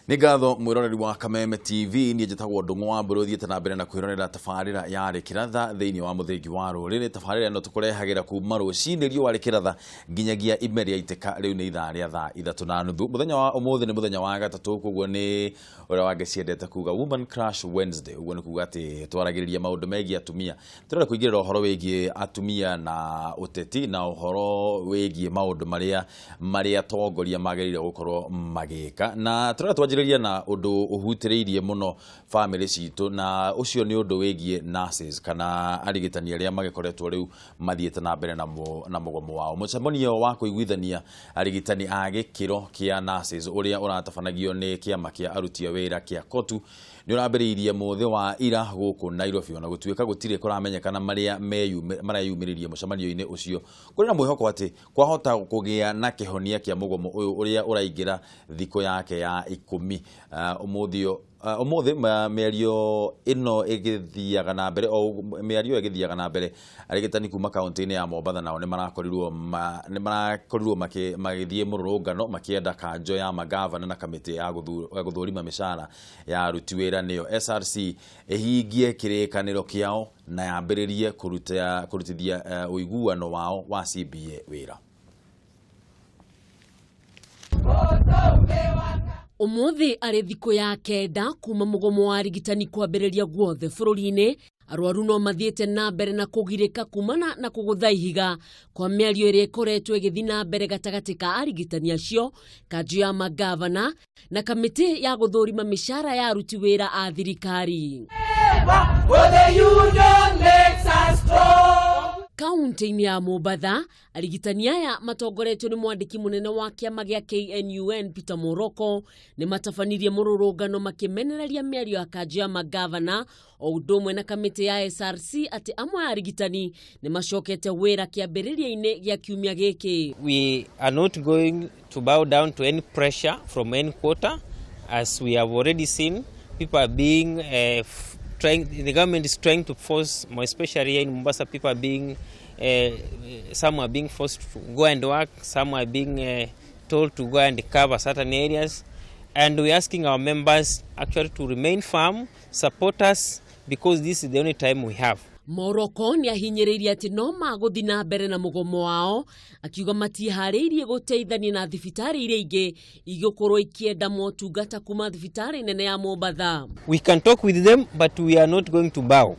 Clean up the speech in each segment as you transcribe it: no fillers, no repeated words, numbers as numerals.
Nĩ ngatho mwĩroreri wa Kameme TV niĩ njĩtagwo Ndung'u wa Mbũrũ thiĩte na mbere na kwĩrorera tabarĩra ya Rĩkĩratha thĩinĩ wa mũthĩgi wa rũrĩrĩ. Tabarĩra ĩno tũkũrehagĩra kuma rũcinĩ riũa rĩkĩratha nginyagia ime rĩaitĩka rĩu nĩ ithaa rĩa thaa 3:30. Mũthenya wa ũmũthĩ nĩ mũthenya wa gatatũ, koguo nĩ ũrĩa wangĩciendete kuga Woman Crush Wednesday. Ũguo nĩ kuga atĩ twaragĩrĩria maũndũ megiĩ atumia. Tũrenda kũingĩrĩra ũhoro wĩgiĩ atumia na ũteti na ũhoro wĩgiĩ maũndũ marĩa atongoria magĩrĩire gũkorwo magĩka, na tũrenda na ũndũ ũhutĩrĩirie mũno family citũ, na ũcio nĩ ũndũ wĩgiĩ nurses kana arigitani arĩa magĩkoretwo rĩu mathiĩte na mbere na mũgomo wao. Mũcemanio wa kũiguithania arigitani a gĩkĩro kĩa nurses ũrĩa ũratabanagio nĩ kĩama kĩa aruti a wĩra kĩa KOTU nĩ ũrambĩrĩirie mũthĩ wa ira gũkũ Nairobi, na gũtuĩka gũtirĩ kũramenyekana marĩa mareyumĩrĩrie mũcemanio-inĩ ũcio. Kũrĩ na mwĩhoko atĩ kwahota kũgĩa na kĩhonia kĩa mũgomo ũyũ ũrĩa ũraingĩra thikũ yake ya 10. Ũmũthĩ mĩario ĩno ĩgĩthiaga na mbere, mĩario ĩgĩthiaga na mbere, arigitani kuma kaunti-inĩ ya Mombatha nao nĩ marakorirwo magĩthiĩ mũrũrũngano makĩenda kanjo ya magavana na kamĩtĩ ya gũthũrima mĩcara ya aruti wĩra nĩyo SRC ĩhingie kĩrĩkanĩro kĩao na yambĩrĩrie kũrutithia ũiguano wao wa CBA wĩra. Ũmũthĩ arĩ thikũ ya kenda kuma mũgomo wa arigitani kwambĩrĩria guothe bũrũri-inĩ. Arwaru no mathiĩte na mbere na kũgirĩka kumana na kũgũtha ihiga kwa mĩario ĩrĩa ĩkoretwo ĩgĩthiĩ na mbere gatagatĩ ka arigitani acio, kanjũ ya magavana na kamĩtĩ ya gũthũrima mĩcara ya aruti wĩra a thirikari. Kaunti-inĩ ya Mombatha, arigitani aya matongoretio nĩ mwandĩki mũnene wa kĩama gĩa KNUN Peter Moroko nĩ matabanirie mũrũrũngano makĩmenereria mĩario ya kanjũ ya magavana o ũndũ ũmwe na kamĩtĩ ya SRC atĩ amwe ya arigitani nĩ macokete wĩra kĩambĩrĩria-inĩ gĩa kiumia gĩkĩ. We are not going to bow down to any pressure from any quarter, as we have already seen people are being the government is trying to force, more especially here in Mombasa, people are being, some are being forced to go and work, some are being told to go and cover certain areas. And we're asking our members actually to remain firm, support us, because this is the only time we have. Moroko nĩ ahinyĩrĩirie atĩ no magũthiĩ na mbere na mũgomo wao, akiuga matiharĩirie gũteithania na thibitarĩ iria ingĩ igũkorwo ikienda motungata kuma thibitarĩ nene ya Mombatha. We can talk with them, but we are not going to bow.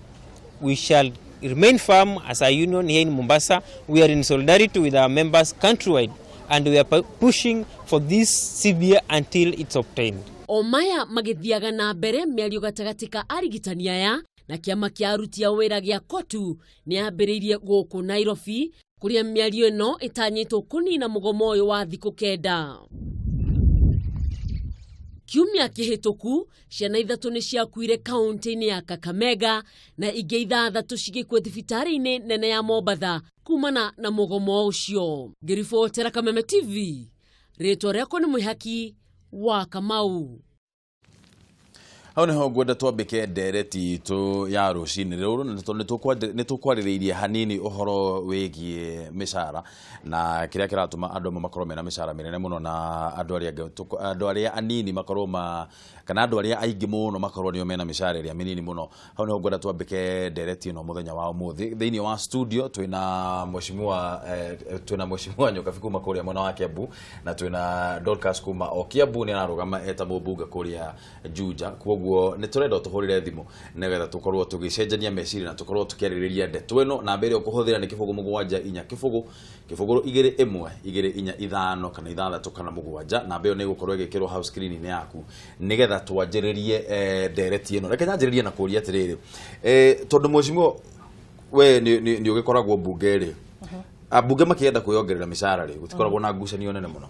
We shall remain firm as a union here in Mombasa. We are in solidarity with our members countrywide, and we are pushing for this CBA until it's obtained. O maya magĩthiaga na mbere mĩario gatagatĩ ka arigitani aya na kĩama kĩa aruti a wĩra gĩa KOTU nĩ yambĩrĩirie gũkũ Nairobi, kũrĩa mĩario ĩno ĩtanyĩtwo kũnina mũgomo ũyũ wa thikũ 9. Kiumia kĩhĩtũku, ciana 3 nĩ ciakuire kaunti-inĩ ya Kakamega na ingĩ 6 cigĩkua thibitarĩ-inĩ nene ya Mombatha kumana na mũgomo ũcio. Ngĩribotera Kameme TV, rĩtwa rĩakwa nĩ Mwĩhaki wa Kamau. Hau nĩho ngwenda twambĩke ndereti itũ ya rũcinĩ rũrũ, nĩ tũkwarĩrĩirie hanini ũhoro wĩgiĩ mĩcara na kĩrĩa kĩratũma andũ amwe makorwo mena mĩcara mĩnene mũno na andũ arĩa anini makorwo kana andũ arĩa aingĩ mũno makorwo nĩo mena mĩcara ĩrĩa mĩnini mũno. Hau nĩho ngwenda twambĩke ndereti ĩno mũthenya wa ũmũthĩ. Thĩinĩ wa studio twĩna mheshimiwa Nyokabi kuma kũrĩa mwena wa Kiambu, na twĩna Dorcas kuma o Kiambu, nĩ ararũgama eta mũmbunge kũrĩa Juja. Koguo nĩ tũrenda tũhũrĩre thimũ nĩgetha tũkorwo tũgĩcenjania meciria na tũkorwo tũkĩarĩrĩria ndeto ĩno. Na mbere ũkũhũthĩra nĩ 07 241 245 kana 6 kana 7. Na mbere nĩ gũkorwo ĩgĩkĩrwo house screen-inĩ yaku nĩgetha twanjĩrĩrie ndereti ĩno. Reke nyanjĩrĩrie na kũria atĩrĩrĩ, tondũ mheshimiwa we nĩ ũgĩkoragwo mbunge rĩ, abunge makĩenda kwĩongerera mĩcara rĩ, gũtikoragwo na ngucanio nene mũno.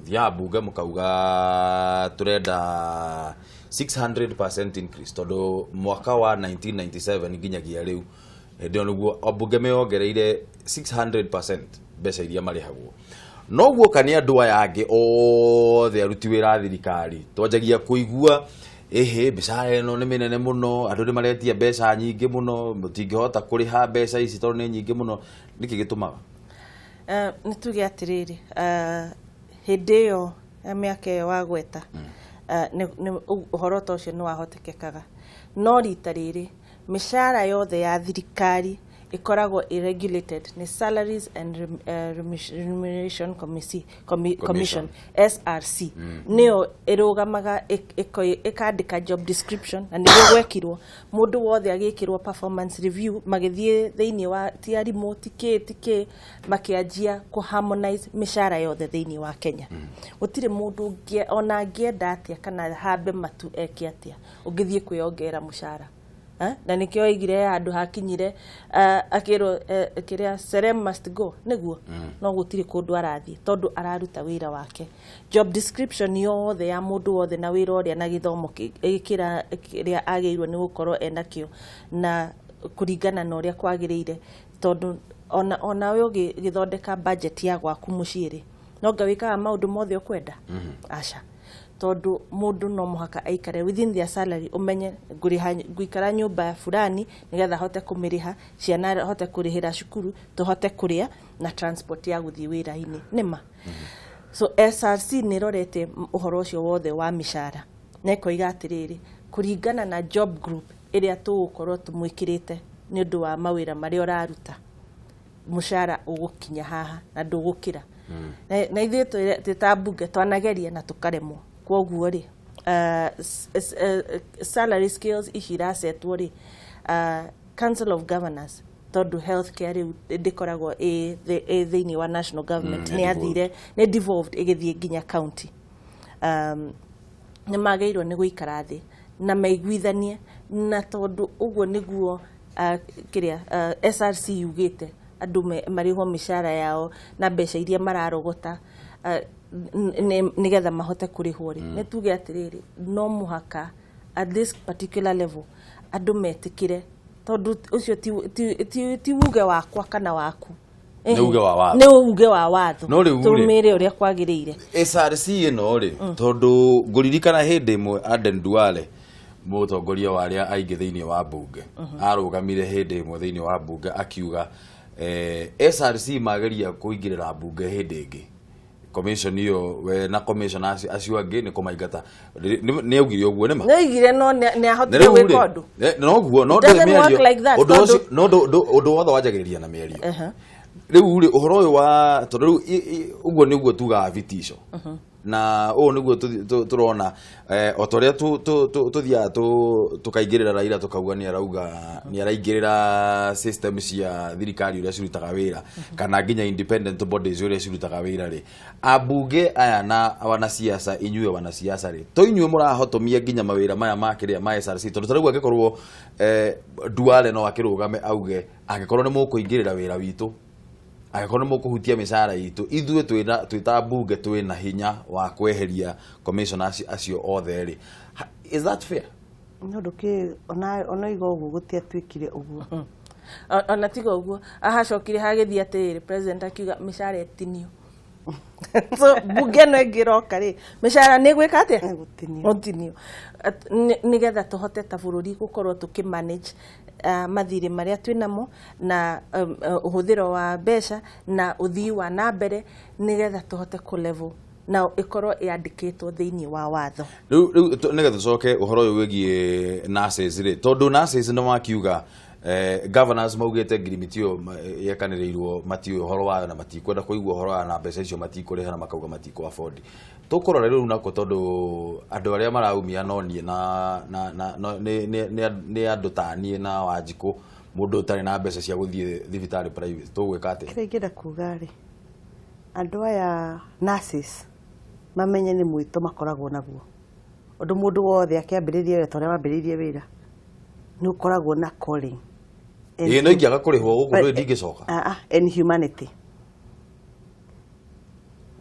Thiaga mbunge mũkauga tũrenda 600% increase, tondũ mwaka wa 1997 nginyagia rĩu ndio nĩguo abunge meongereire 600% mbeca iria marĩhagwo. Noguo kani andũ aya angĩ othe aruti wĩra thirikari twanjagia kũigua mĩcara ĩno nĩ mĩnene mũno, andũ nĩ maretia mbeca nyingĩ mũno, mũtingĩhota kũrĩha mbeca ici tondũ nĩ nyingĩ mũno. Nĩkĩ gĩtũmaga? Nĩ tuge atĩrĩrĩ, hĩndĩ ĩyo mĩaka ĩyo wagweta uhoro ta ucio ni wahotekekaga no rita riri mishara yothe ya thirikari ikoragwo irregulated ni Salaries and Remuneration Commission SRC nio irugamaga ikandika job description na niguo gwekirwo mundu wothe agikirwo performance review magithie thiini wa tiarimo tike makianjia ku harmonize mishara yothe thiini wa Kenya gutire mundu ona angienda atia kana hambe matu eke atia ungithie kwiyongera mushara na nikio igire andu hakinyire akiro kiria Serem must go niguo no gutire kundu arathie tondu araruta wira wake job description yothe ya mundu wothe na wira uria na githomo kira kiria ageirwo ni gukorwo enakio na kuringana na uria kwagirire tondu ona we githondeka budget ya gwaku muciiri no ngawikaga maundu mothe ukwenda acha tondu mundu no muhaka aikare within their salary umenye guikara nyumba fulani nigetha hote kumiriha ciana hote kurihira cukuru tuhote kuria na transport ya guthii wira-ini nima so SRC ni rorete uhoro ucio wothe wa mishara neko igatiriri kuringana na job group iria tugukorwo tumwikirite ni undu wa mawira maria uraruta mushara ugukinya haha na ndugukira na ithuĩ tũtabunge twanageria na tukaremwo kwoguo ri salary scales ishirasetwo ri Council of Governors tondu healthcare ndikoragwo thiini wa national government ni athire ni devolved igithie nginya county ni mageirwo ni guikara thi na maiguithanie na tondu uguo niguo kiria SRC yugite andu marihwo mishara yao na mbeca iria mararogota nigetha mahote kurihwo ri ne tuge atiriri no muhaka at this particular level andu metikire tondu ucio ti uge wakwa kana waku ni uge wa watho ni uge wa watho tumire uria kwagirire SRC ino ri tondu nguririkana hindi imwe Aden Duale mutongoria waria aingi thiini wa bunge arugamire hindi imwe thiini wa bunge akiuga SRC mageria kuingirira bunge hindi ingi commission iyo we na commission acio angi ni kumaingata ni augire uguo nima ni augire no ni ahotire gwika undu no uguo no ndo mĩario undu wothe wanjagiriria na mĩario riu ri uhoro uyu wa tondu uguo niguo tuga vitisho na niguo turona otoria tuthia tukaingirira Raila tukauga ni araingirira system cia thirikari uria cirutaga wira kana nginya independent bodies uria cirutaga wira ri abunge aya na wanasiasa inyue wanasiasa ri to inyue murahotomia nginya mawira maya makiria ma SRC tondu tariu angikorwo Duale no akirugame auge angikorwo ni mukuingirira wira witu agakorwo mukuhutia mishara itu ithue twita bunge twina hinya wa kweheria commissioners acio othe ri is that fair no nduki ona igo uguo gutia twikire uguo ona tigo uguo ahacokire hagithia atiri president akiuga mishara etinio so bunge no egiroka ri mishara ni gwika atia gutinio nigetha tuhote ta bururi gukorwo tukimanage mathiri maria twinamo na uhuthiro wa mbeca na uthii wa nambere nigetha tuhote ku level na ikorwo yandikitwo thiini wa watho riu nigetha tucoke uhoro uyu wigie nurses ri tondu nurses no makiuga governors maugite ngirimitio yekaniriirwo mati uhoro wayo na matikwenda kuigua uhoro wa na mbeca icio matikuriha na makauga matiko afford tukorora riu nako tondu andu aria maraumia no nie na ni andu tanie na Wanjiku mundu utari na mbeca cia guthie thibitari private tugwika ati kirengera kuga ri andu aya nurses mamenye ni mwito makoragwo naguo undu mundu wothe akiambiririe wira toria wambiririe wira ni ukoragwo na calling no ingiaga kurihwo guku ndo ndingicoka and humanity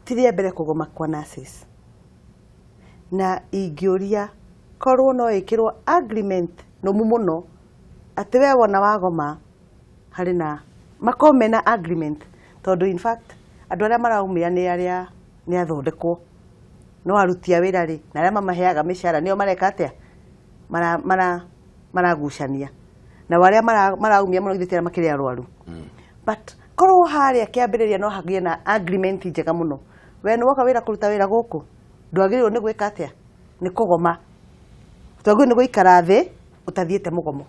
tiria mbere kugoma kwa nurses na ingioria korwo no ikirwo agreement no muno ati we wona wagoma hari na makome na agreement tondu in fact andu aria maraumia ni aria ni athondekwo no arutia wira ri na aria mamaheaga mishara nio mareka atia maragucania na waria maraumia muno githitira makiria arwaru but korwo haria kiambiriria no hagie na agreement njega muno we no woka wira kuruta wira guku ndwagiriwo ni gwika atia nĩ kũgoma twaguo nĩ gũikara thĩ ũtathiĩte mũgomo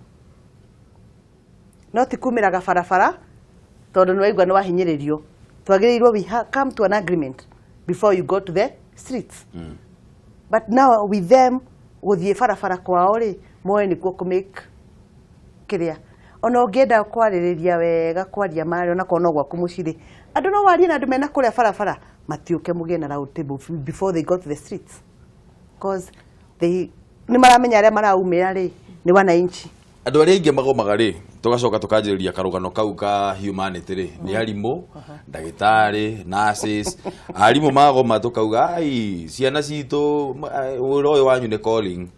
no ti kumĩraga barabara tondũ nĩ waigua nĩ wahinyĩrĩrio twagĩrĩirwo we come to an agreement before you go to the streets but now with them gũthiĩ barabara kwao rĩ moe nĩkuo kũmake kĩrĩa ona ũngĩenda kwarĩrĩria wega kwaria marĩ ona korwo no gwaku mũciĩ rĩ andũ no warie na andũ mena kũrĩa barabara matiũke mũgĩe na round table before they go to the streets because they nĩ maramenya arĩa maraumĩra rĩ nĩ wananchi andũ arĩa aingĩ magomaga rĩ tugacoka tukanjĩrĩria karũgano kau ka humanity rĩ nĩ arimũ ndagĩtarĩ nurses arimũ magoma tukauga ai ciana citũ wĩra ũyũ wanyu nĩ calling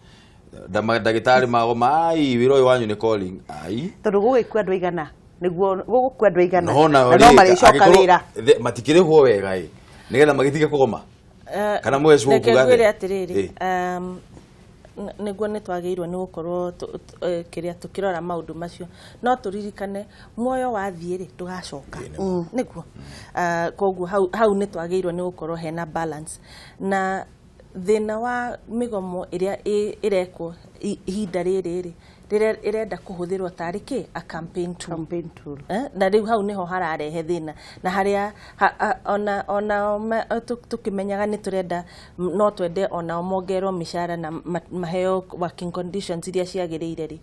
ndagĩtarĩ magoma ai wĩra ũyũ wanyu nĩ calling ai tondũ gũgĩkua andũ aigana nĩguo gũgũkua andũ aigana no marĩcoka wĩra matikĩrĩhwo wega ĩ nĩgetha magĩtige kũgoma kana mweci gũkuga atĩrĩrĩ nĩguo nĩ twagĩrĩirwo nĩ gũkorwo kĩrĩa tũkĩrora maũndũ macio no tũririkane muoyo wathiĩ rĩ tũgacoka nĩguo koguo hau nĩ twagĩrĩirwo nĩ gũkorwo hena balance na thĩna wa mĩgomo ĩrĩa ĩrekwo ihinda rĩrĩ rĩrĩa ĩrenda kũhũthĩrwo tarĩ kĩ a campaign tool na rĩu hau niho hararehe thĩna na harĩa ona tũkĩmenyaga nĩ tũrenda no twende ona mongerwo mĩcara na maheo working conditions iria ciagĩrĩire rĩ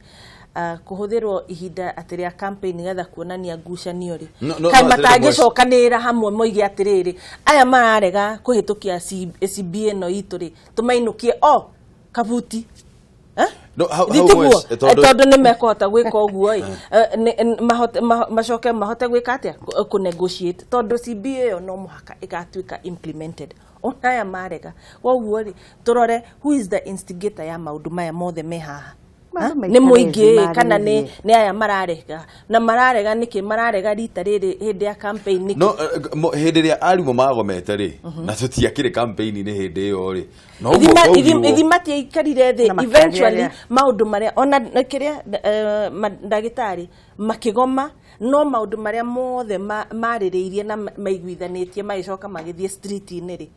kuhũthĩrwo ihinda atĩrĩa campaign nĩgetha kuonania ngucanio rĩ kai matangĩcokanĩrĩra hamwe moige atĩrĩrĩ aya mararega kũhĩtũkia CBA no itũ rĩ tũmainũkie kabuti tondũ nĩ mekũhota gwĩka ũguo mahote gwĩka atĩa kũ-negotiate tondũ CBA ĩyo no mũhaka ĩgatuĩka implemented aya marega koguo rĩ tũrore who is the instigator ya maũndũ maya mothe me haha nĩ mũingĩ kana nĩ aya mararega na mararega nĩkĩ mararega rita rĩrĩ hĩndĩ ya campaign nĩkĩ no hĩndĩ ĩrĩa arimũ magomete rĩ na tũtiakĩrĩ campaign-inĩ hĩndĩ ĩyo rĩ ithi matiaikarire thĩ eventually maũndũ marĩa ona kĩrĩa ndagĩtarĩ makĩgoma no maũndũ marĩa mothe marĩrĩirie na maiguithanĩtie magĩcoka magĩthiĩ street-inĩ rĩ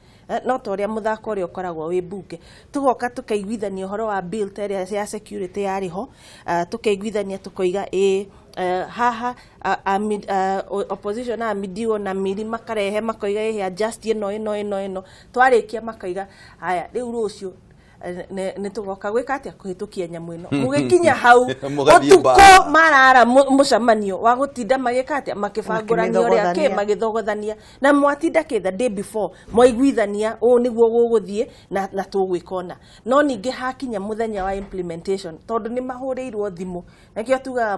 no ta ũrĩa mũthako ũrĩa ũkoragwo wĩ mbunge tũgoka tũkaiguithania ũhoro wa bill ta ĩrĩa ya security yarĩ ho tũkaiguithania tũkoiga haha opposition Midigo na Miri makarehe makoiga just ĩno twarĩkia makoiga haya rĩu rũciũ nĩ tũgoka gwĩka atĩa kũhĩtũkia nyamũ ĩno mũgĩkinya hau ũtukũ marara mũcemanio wa gũtinda magĩka atĩa makĩbangũrania ũrĩa kĩ magĩthogothania na mwatinda kĩ the day before mwaiguithania nĩguo gũgũthiĩ na tũgwĩka ona no ningĩ hakinya mũthenya wa implementation tondũ nĩ mahũrĩirwo thimũ nakĩo tugaga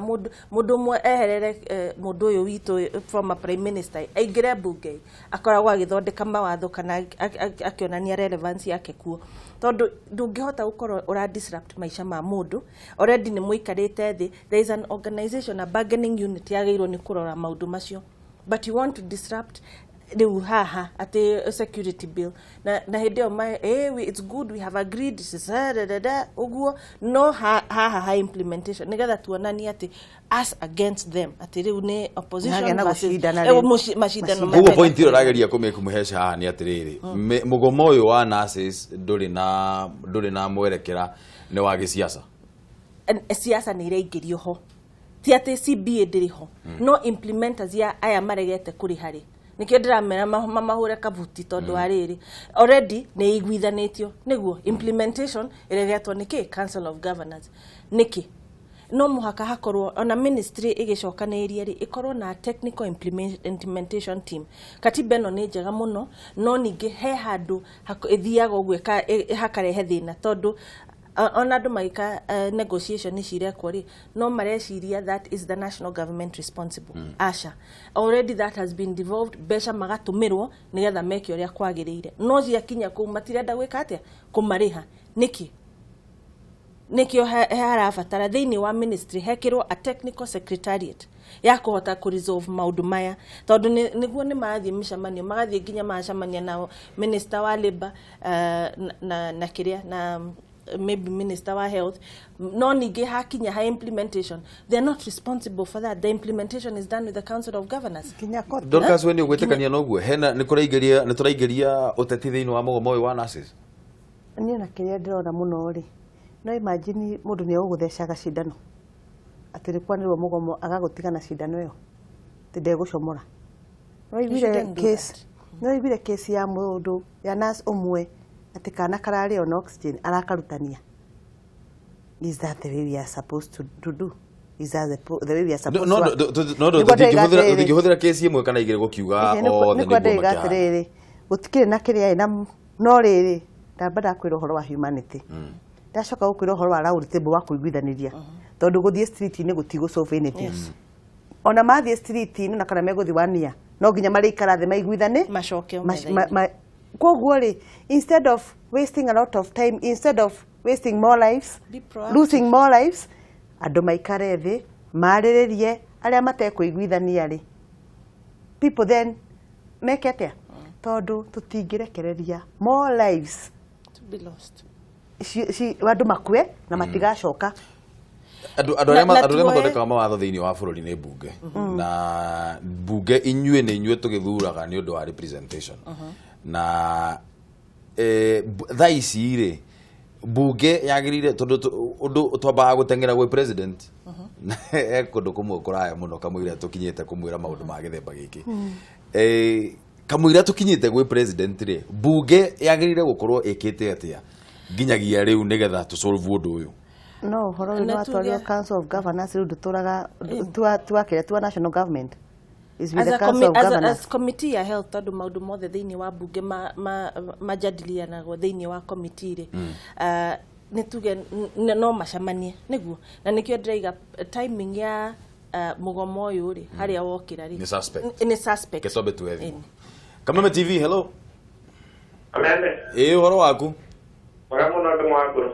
mũndũ ũmwe eherere mũndũ ũyũ witũ former prime minister aingĩre mbunge akoragwo agĩthondeka mawatho kana akĩonania relevance yake kuo tondũ ndũngĩhota gũkorwo ũra disrupt maica ma mũndũ already nĩ mũikarĩte thĩ there is an organization a bargaining unit yagĩrĩirwo nĩ kũrora maũndũ macio but you want to disrupt rĩu haha atĩ security bill na hĩndĩ ĩyo it's good we have agreed ũguo no haha implementation nĩgetha tuonanie atĩ us against them atĩ rĩu nĩ opposition macindano ũguo point ĩyo rageria kũmĩheca haha nĩ atĩrĩrĩ mũgomo ũyũ wa nurses ndũrĩ na mwerekera nĩ wa gĩciaca siasa nĩ iraingĩrio ho ti atĩ CBA ndĩrĩ ho no implementers ya aya maregete kũrĩ harĩ nikio ndiramera mahũre kabuti tondũ arĩrĩ already nĩ iguithanĩtio nĩguo implementation ĩregetwo nĩkĩ Council of Governors nĩkĩ no mũhaka hakorwo ona ministry ĩgĩcokanĩrĩria rĩ ĩkorwo na technical implementation team katiba ĩno nĩ njega mũno no ningĩ he handũ ĩthiaga ũguo hakarehe thĩna tondũ ona andũ magĩka negotiation cirekwo rĩ no mareciria that is the national government responsible asha already that has been devolved mbeca magatũmĩrwo nĩgetha meke ũrĩa kwagĩrĩire no ciakinya kũu matirenda gwĩka atĩa kũmarĩha nĩkĩo harabatara thĩinĩ wa ministry hekĩrwo a technical secretariat ya kũhota kũresolve maũndũ maya tondũ nĩguo nĩ marathiĩ mĩcemanio magathiĩ nginya macemania na minister wa labor na kĩrĩa na maybe minister wa health no ningĩ hakinya ha implementation they are not responsible for that the implementation is done with the Council of Governors Dorcas we nĩ ũgwĩtĩkania noguo hena nĩ tũraingĩria ũteti thĩinĩ wa mũgomo ũyũ wa nurses Niĩ na kĩrĩa ndĩrona mũno rĩ, no imagine mũndũ nĩ ũgũthecaga cindano atĩ nĩ kwanĩrwo mũgomo agagũtiga na cindano ĩyo atĩ ndegũcomora. No iguire case ya mũndũ ya nurse ũmwe atĩ kana kararĩ on oxygen arakarutania. Is that the way we are supposed to do? Is that the way we are supposed to? No, ndingĩhũthĩra case ĩmwe kana igĩrĩ gũkiuga othe nĩguo makĩhana. Gũtikĩrĩ na kĩrĩa no rĩrĩ ndamba ndakwĩra ũhoro wa humanity. Ndacoka gũkwĩra ũhoro wa round table wa kũiguithanĩria. Tondũ gũthiĩ street-inĩ gũtigũ-solve anything. Ona mathiĩ street-inĩ na kana megũthiĩ wania, no nginya marĩikara thĩ maiguithane macoke koguo rĩ, instead of wasting a lot of time, instead of wasting more lives, losing more lives, andũ maikare thĩ marĩrĩrie arĩa matekũiguithania rĩ, people then make it tondũ tũtingĩrekereria more lives to be lost. Andũ makue na matigacoka. Andũ arĩa mathondekaga mawatho thĩinĩ wa bũrũri nĩ mbunge, na mbunge inyuĩ nĩ inyuĩ tũgĩthuraga nĩ ũndũ wa representation, na thaa ici rĩ mbunge yagĩrĩire tondũ ũndũ twambaga gũteng'era gwĩ president kũndũ kũmwe kũraya mũno kamũira tũkinyĩte kũmwĩra maũndũ ma gĩthemba gĩkĩ, kamũira tũkinyĩte gwĩ president rĩ, mbunge yagĩrĩire gũkorwo ĩkĩte atĩa nginyagia rĩu nĩgetha tũsolve ũndũ ũyũ. No, ũhoro nĩ watwario Council of Governors rĩu ndũtũraga tuwa national government. As committee ya health tondũ maũndũ mothe thĩinĩ wa mbunge majadilianagwo thĩinĩ wa committee rĩ, nĩ tuge no macamanie nĩguo, na nĩkĩo ndĩraiga timing ya mũgomo ũyũ rĩ harĩa wokĩra rĩ nĩ suspect. Kesobe tuethi. Kameme TV, hello. Kameme. Ũhoro waku? Mũno ndĩ mwakũrũ.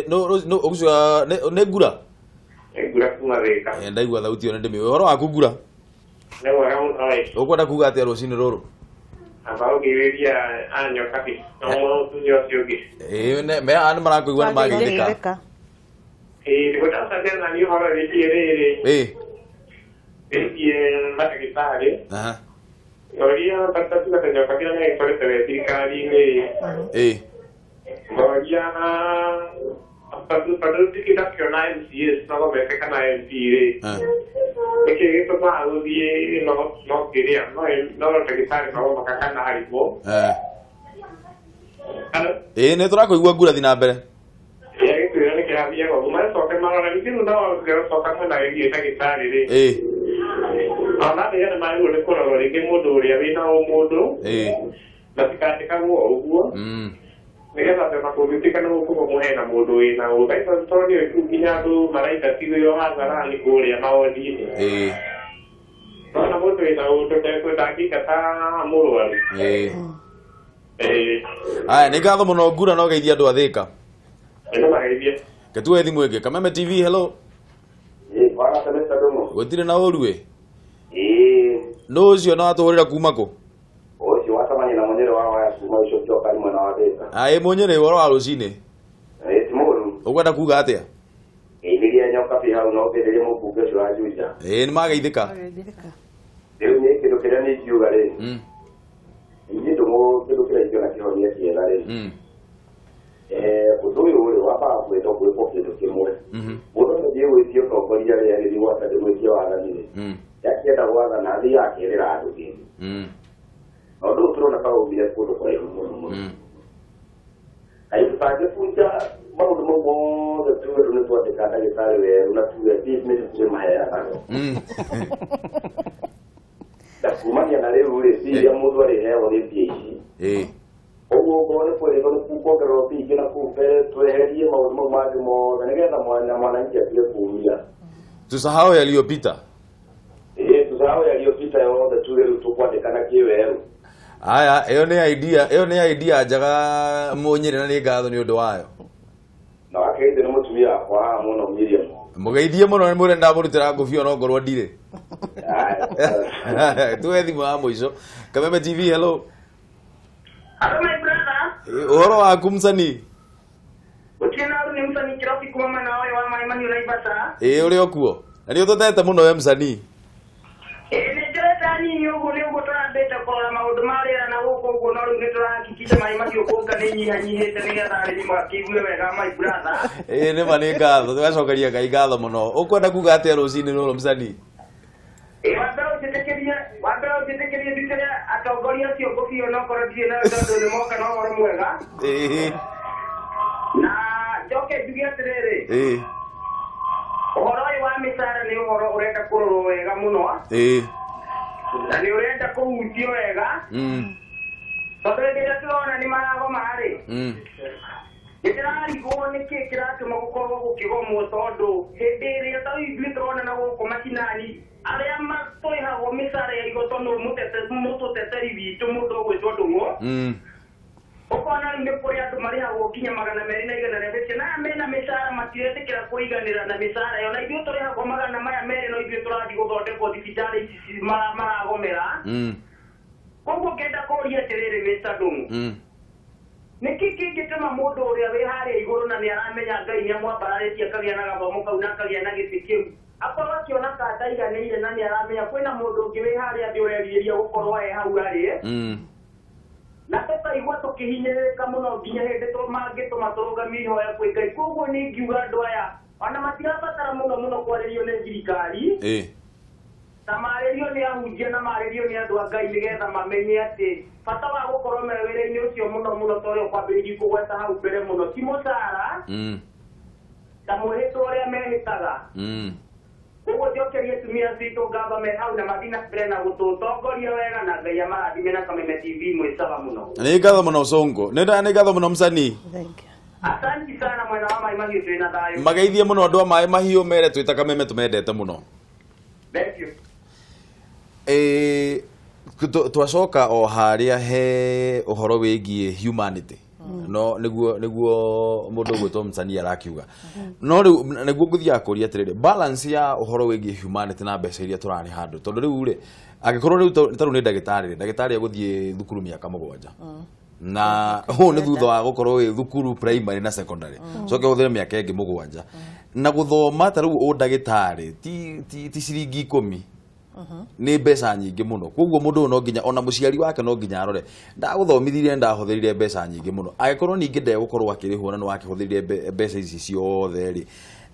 No ũgũcua nĩ ngura? Ngura kuma Thĩka. Ndaigua thauti ĩyo nĩ ndĩmĩũĩ. Ũhoro waku ngura? Nĩ mwega mũno ĩ. Ũkwenda kuuga atĩa rũcinĩ rũrũ? Aba ũgĩrĩria anyoka bi. No mũtumia ũcio ũngĩ. Me nĩ marakũigua nĩ magĩthĩka. Ndĩgũtaca tena nĩ ũhoro rĩgiĩ rĩrĩ. Rĩgiĩ mandagĩtarĩ. Ngoria tatatu gatanyoka kĩrĩa gĩkoretwo thirikari-inĩ. Ngoria tondũ tikĩndakĩona MCAs no gomete kana MP rĩ, nĩkĩ gĩtũmaga gũthiĩ no kĩrĩa no ndagĩtarĩ no gomaka kana arimũ. Nĩ tũrakũigua ngura thiĩ na mbere. Gĩtwĩra nĩ kĩrathiĩ ũguo macoke marora ningĩ no gĩcoka mwena wĩgiĩ ndagĩtarĩ rĩ. Ona rĩrĩa nĩ magĩrĩirwo nĩ kũrorwo rĩngĩ mũndũ ũrĩa wĩna ũmũndũ matikandĩkagwo ũguo nĩgetha atĩ makũgĩtuĩka nĩ gũkũmũhe na mũndũ wĩna ũthaitha tondũ rĩu nginya andũ maraitatithio hatharani kũrĩa mawondi-inĩ. Ona mũndũ wĩna ũndũ ndangĩingata mũrwaru. Aya nĩ ngatho mũno ngura no geithia andũ a Thĩka. Nĩ mageithie. Ketuwe thimũ ĩngĩ. Kameme TV, hello. Gũtirĩ na ũru ĩ? Nũ ũcio na watũhũrĩra kuma kũ? Ũcio watamania na Munyere wa waya kuma ũcio kĩoka rimwe na wa Thĩka. Munyere ũhoro wa rũcinĩ? Ti mũru. Ũkwenda kuuga atĩa? Geithĩria nyoka bi hau no ũteithĩrĩrie mũmbunge ũcio wa Juja. Nĩ mageithĩka. Rĩu nĩ kĩndũ kĩrĩa nĩ ingiuga rĩ. Niĩ kĩndũ kĩrĩa ingĩona kĩhonia kĩega rĩ. Ũndũ ũyũ rĩ wambaga gwĩtwo gwĩkwo kĩndũ kĩmwe. Mũndũ nĩthiĩ gwĩtia ũtongoria rĩrĩa gĩthiĩ gwathani gwĩtia wathani rĩ. Yakĩenda gwathana athiaga akerĩra andũ kĩndũ. Na ũndũ ũyũ tũrona kaũmire kũndũ kũraihu mũno mũno. Kaĩ tũtangĩbunja maũndũ mau mothe tuge rĩu nĩ twandĩka ndagĩtarĩ werũ na tuge nĩ tũtirĩ maheanaga. Na kumania na rĩu rĩ iria mũndũ arĩheagwo nĩ mbia ici. Ũguo ũguo nĩ kwĩrĩgwo nĩ kuongererwo mbia ingĩ na kũu mbere tweherie maũndũ mau mangĩ mothe nĩgetha mwananchi atige kuumia. Tusahau yaliyopita. Tusahau yaliyopita yothe tuge rĩu tũkwandĩkana kĩwerũ. Aya, ĩyo nĩ idea njega Munyere na nĩ ngatho nĩ ũndũ wayo. Na wakeithĩ nĩ mũtumia wakwa haha mũno Miriam. Mũgeithie mũno nĩ mũrenda ndamũrutĩra ngũbia ona ongorwo ndirĩ. Tuwe thimũ ya mũico. Kameme TV, hello. Hello my brother. Ũhoro waku msanii? Ũtiena nĩ msanii kĩrofi kuma mwena ũyũ wa Maimani Unaibata. Ũrĩ okuo. Na nĩ ũtũtete mũno we msanii. Nĩ njĩrĩte nini ũguo nĩ ũguo tũrambĩte kũrora maũndũ ma rĩera na gũkũ ũguo no rĩu nĩ tũrakikia Kisha mai mahiũ kũnga nĩ nyihanyihĩte nĩgetha arĩmi makĩigue wega my brother. Nĩ ma nĩ ngatho tũgacokeria Ngai ngatho mũno. Ũkwenda kuga atĩa rũcinĩ rũrũ Msanii? Wambe ũnjĩtĩkĩrie ndutĩre atongoria acio ngũbio no korwo ndirĩ na tondũ nĩ moka na ũhoro mwega. Na njoke njuge atĩrĩrĩ. Ũhoro ũyũ wa mĩcara nĩ ũhoro ũrenda kũrorwo wega mũno. Na nĩ ũrenda kũhutio wega. Tondũ hĩndĩ ĩrĩa tũrona nĩ maragoma-rĩ. Nĩndĩrarigwo nĩkĩ kĩratũma gũkorwo gũkĩgomwo tondũ hĩndĩ ĩrĩa ta ithuĩ tũrona na gũkũ macinani arĩa matũrĩhagwo mĩcara ya igoto nĩ mũtũteteri witũ mũndũ ũgwĩtwo Ndung'u. Ũkona rĩu nĩ kũrĩ andũ marĩhagwo nginya 200 na mena mĩcara matiretĩkĩra kũiganĩra na mĩcara ĩyo na ithuĩ tũrĩhagwo 200 no ithuĩ tũrathiĩ gũthondekwo thibitarĩ ici maragomera. Koguo ngenda kũria atĩrĩrĩ Mr. Ndung'u. Nĩkĩ kĩngĩtũma mũndũ ũrĩa wĩ harĩa igũrũ na nĩaramenya Ngai nĩamwambararĩtie akagĩa na gathomo kau na akagĩa na gĩtĩ kĩu akorwo akĩona ta ndaiganĩire na nĩaramenya kwĩna mũndũ ũngĩ wĩ harĩa thĩ ũrerirĩria gũkorwo e hau arĩ na tũkaigua tũkĩhinyĩrĩrĩka mũno nginya hĩndĩ mangĩtũma tũrũgamie ihoya kwĩ Ngai. Koguo nĩ ingiuga andũ aya ona matirabatara mũno kwarĩrio nĩ thirikari na marĩrio nĩ ahunjia na marĩrio nĩ andũ a Ngai nĩgetha mamenye atĩ bata wa gũkorwo me wĩra-inĩ ũcio mũno ta ũrĩa ũkwambĩrĩirie kũgweta hau mbere mũno ti mũcara ta mwĩhĩtwa ũrĩa mehĩtaga. Koguo njokerie atumia citũ ngatho me hau na mathiĩ na mbere na gũtũtongoria wega na Ngai amarathime na Kameme TV mwĩ sawa mũno. Nĩ ngatho mũno Sonko. Nĩ ngatho mũno Msanii. Asanti sana mwena wa Mai Mahiũ twĩna thayũ. Mageithie mũno andũ a Mai Mahiũ mere twĩ ta Kameme tũmendete mũno. Thank you. Twacoka o harĩa he ũhoro wĩgiĩ humanity no nĩguo mũndũ ũgwĩtwo Msanii arakiuga no rĩu nĩguo ngũthiaga kũria atĩrĩrĩ balance ya ũhoro wĩgiĩ humanity na mbeca iria tũrarĩ handũ tondũ rĩu-rĩ angĩkorwo rĩu tarĩu nĩ ndagĩtarĩ agũthiĩ thukuru mĩaka 7 na hũ nĩ thutha wa gũkorwo wĩ thukuru primary na secondary coke ũhũthĩre mĩaka ĩngĩ 7 na gũthoma tarĩu ũndagĩtarĩ ti ciringi 10 nĩ mbeca nyingĩ mũno. Koguo mũndũ no nginya ona mũciari wake no nginya arore ndagũthomithirire ndahũthĩrire mbeca nyingĩ mũno agĩkorwo ningĩ ndegũkorwo akĩrĩhwo na no akĩhũthĩrire mbeca ici ciothe rĩ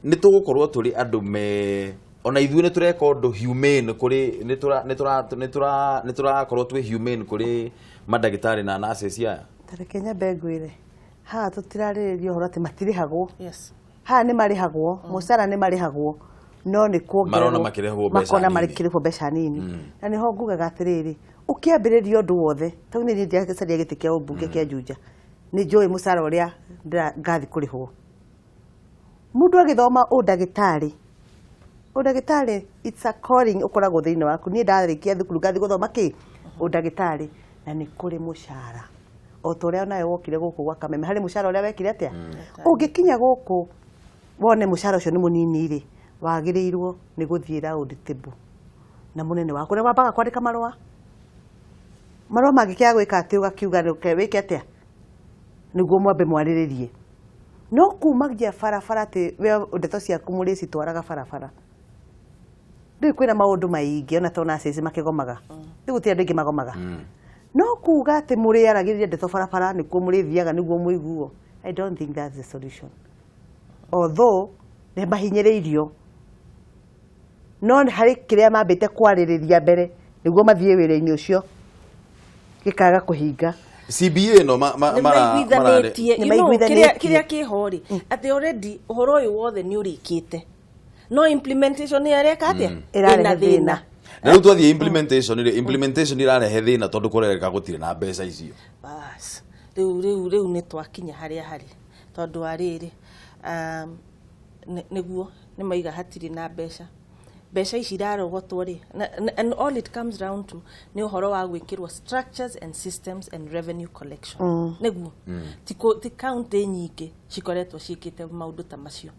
nĩ tũgũkorwo tũrĩ andũ me ona ithuĩ nĩ tũreka ũndũ humane kũrĩ nĩ tũrakorwo twĩ humane kũrĩ mandagĩtarĩ na nurses aya. Tareke nyambe ngwĩre haha tũtirarĩrĩria ũhoro atĩ matirĩhagwo. Haha nĩ marĩhagwo mũcara nĩ marĩhagwo no nĩ kuongererwo makona marĩkĩrĩhwo mbeca nini na nĩho ngugaga atĩrĩrĩ ũkĩambĩrĩria ũndũ wothe tau nĩ ndĩacaria gĩtĩ kĩa ũmbunge kĩa Juja nĩ njũĩ mũcara ũrĩa ngathi kũrĩhwo. Mũndũ agĩthoma ũndagĩtarĩ it's a calling ũkoragwo thĩinĩ waku. Niĩ ndarĩkia thukuru ngathi gũthoma ũndagĩtarĩ na nĩ kũrĩ mũcara o ta ũrĩa nawe wokire gũkũ gwa Kameme harĩ mũcara ũrĩa wekire atĩa ũngĩkinya gũkũ wone mũcara ũcio nĩ mũnini-rĩ wagĩrĩirwo nĩ gũthiĩ round table na mũnene waku nĩ wambaga kwandĩka marũa mangĩkĩaga gwĩka atĩ ũgakiuga wĩke atĩa nĩguo mwambe mwarĩrĩrie no kumagia barabara atĩ we ndeto ciaku mũrĩcitwaraga barabara. Rĩu kwĩna maũndũ maingĩ ona to nurses makĩgomaga rĩu gũtirĩ andũ aingĩ magomaga no kuga atĩ mũrĩaragĩrĩria ndeto barabara nĩkuo mũrĩthiaga nĩguo mũiguo. I don't think that's the solution although nĩ mahinyĩrĩirio no harĩ kĩrĩa mambĩte kwarĩrĩria mbere nĩguo mathiĩ wĩra-inĩ ũcio gĩkaga kũhinga. CBA no kĩrĩa kĩho-rĩ atĩ already ũhoro ũyũ wothe nĩ ũrĩkĩte no implementation nĩ areka atĩa ĩna thĩna. Na rĩu twathiĩ implementation ĩrarehe thĩna tondũ kũrereka gũtirĩ na mbeca icio. Bas rĩu nĩ twakinya harĩa harĩ tondũ arĩrĩ nĩguo nĩ maiga hatirĩ na mbeca ici irarogotwo rĩ and all it comes down to nĩ ũhoro wa gwĩkĩrwo structures and systems and revenue collection nĩguo ti county nyingĩ cikoretwo ciĩkĩte maũndũ ta macio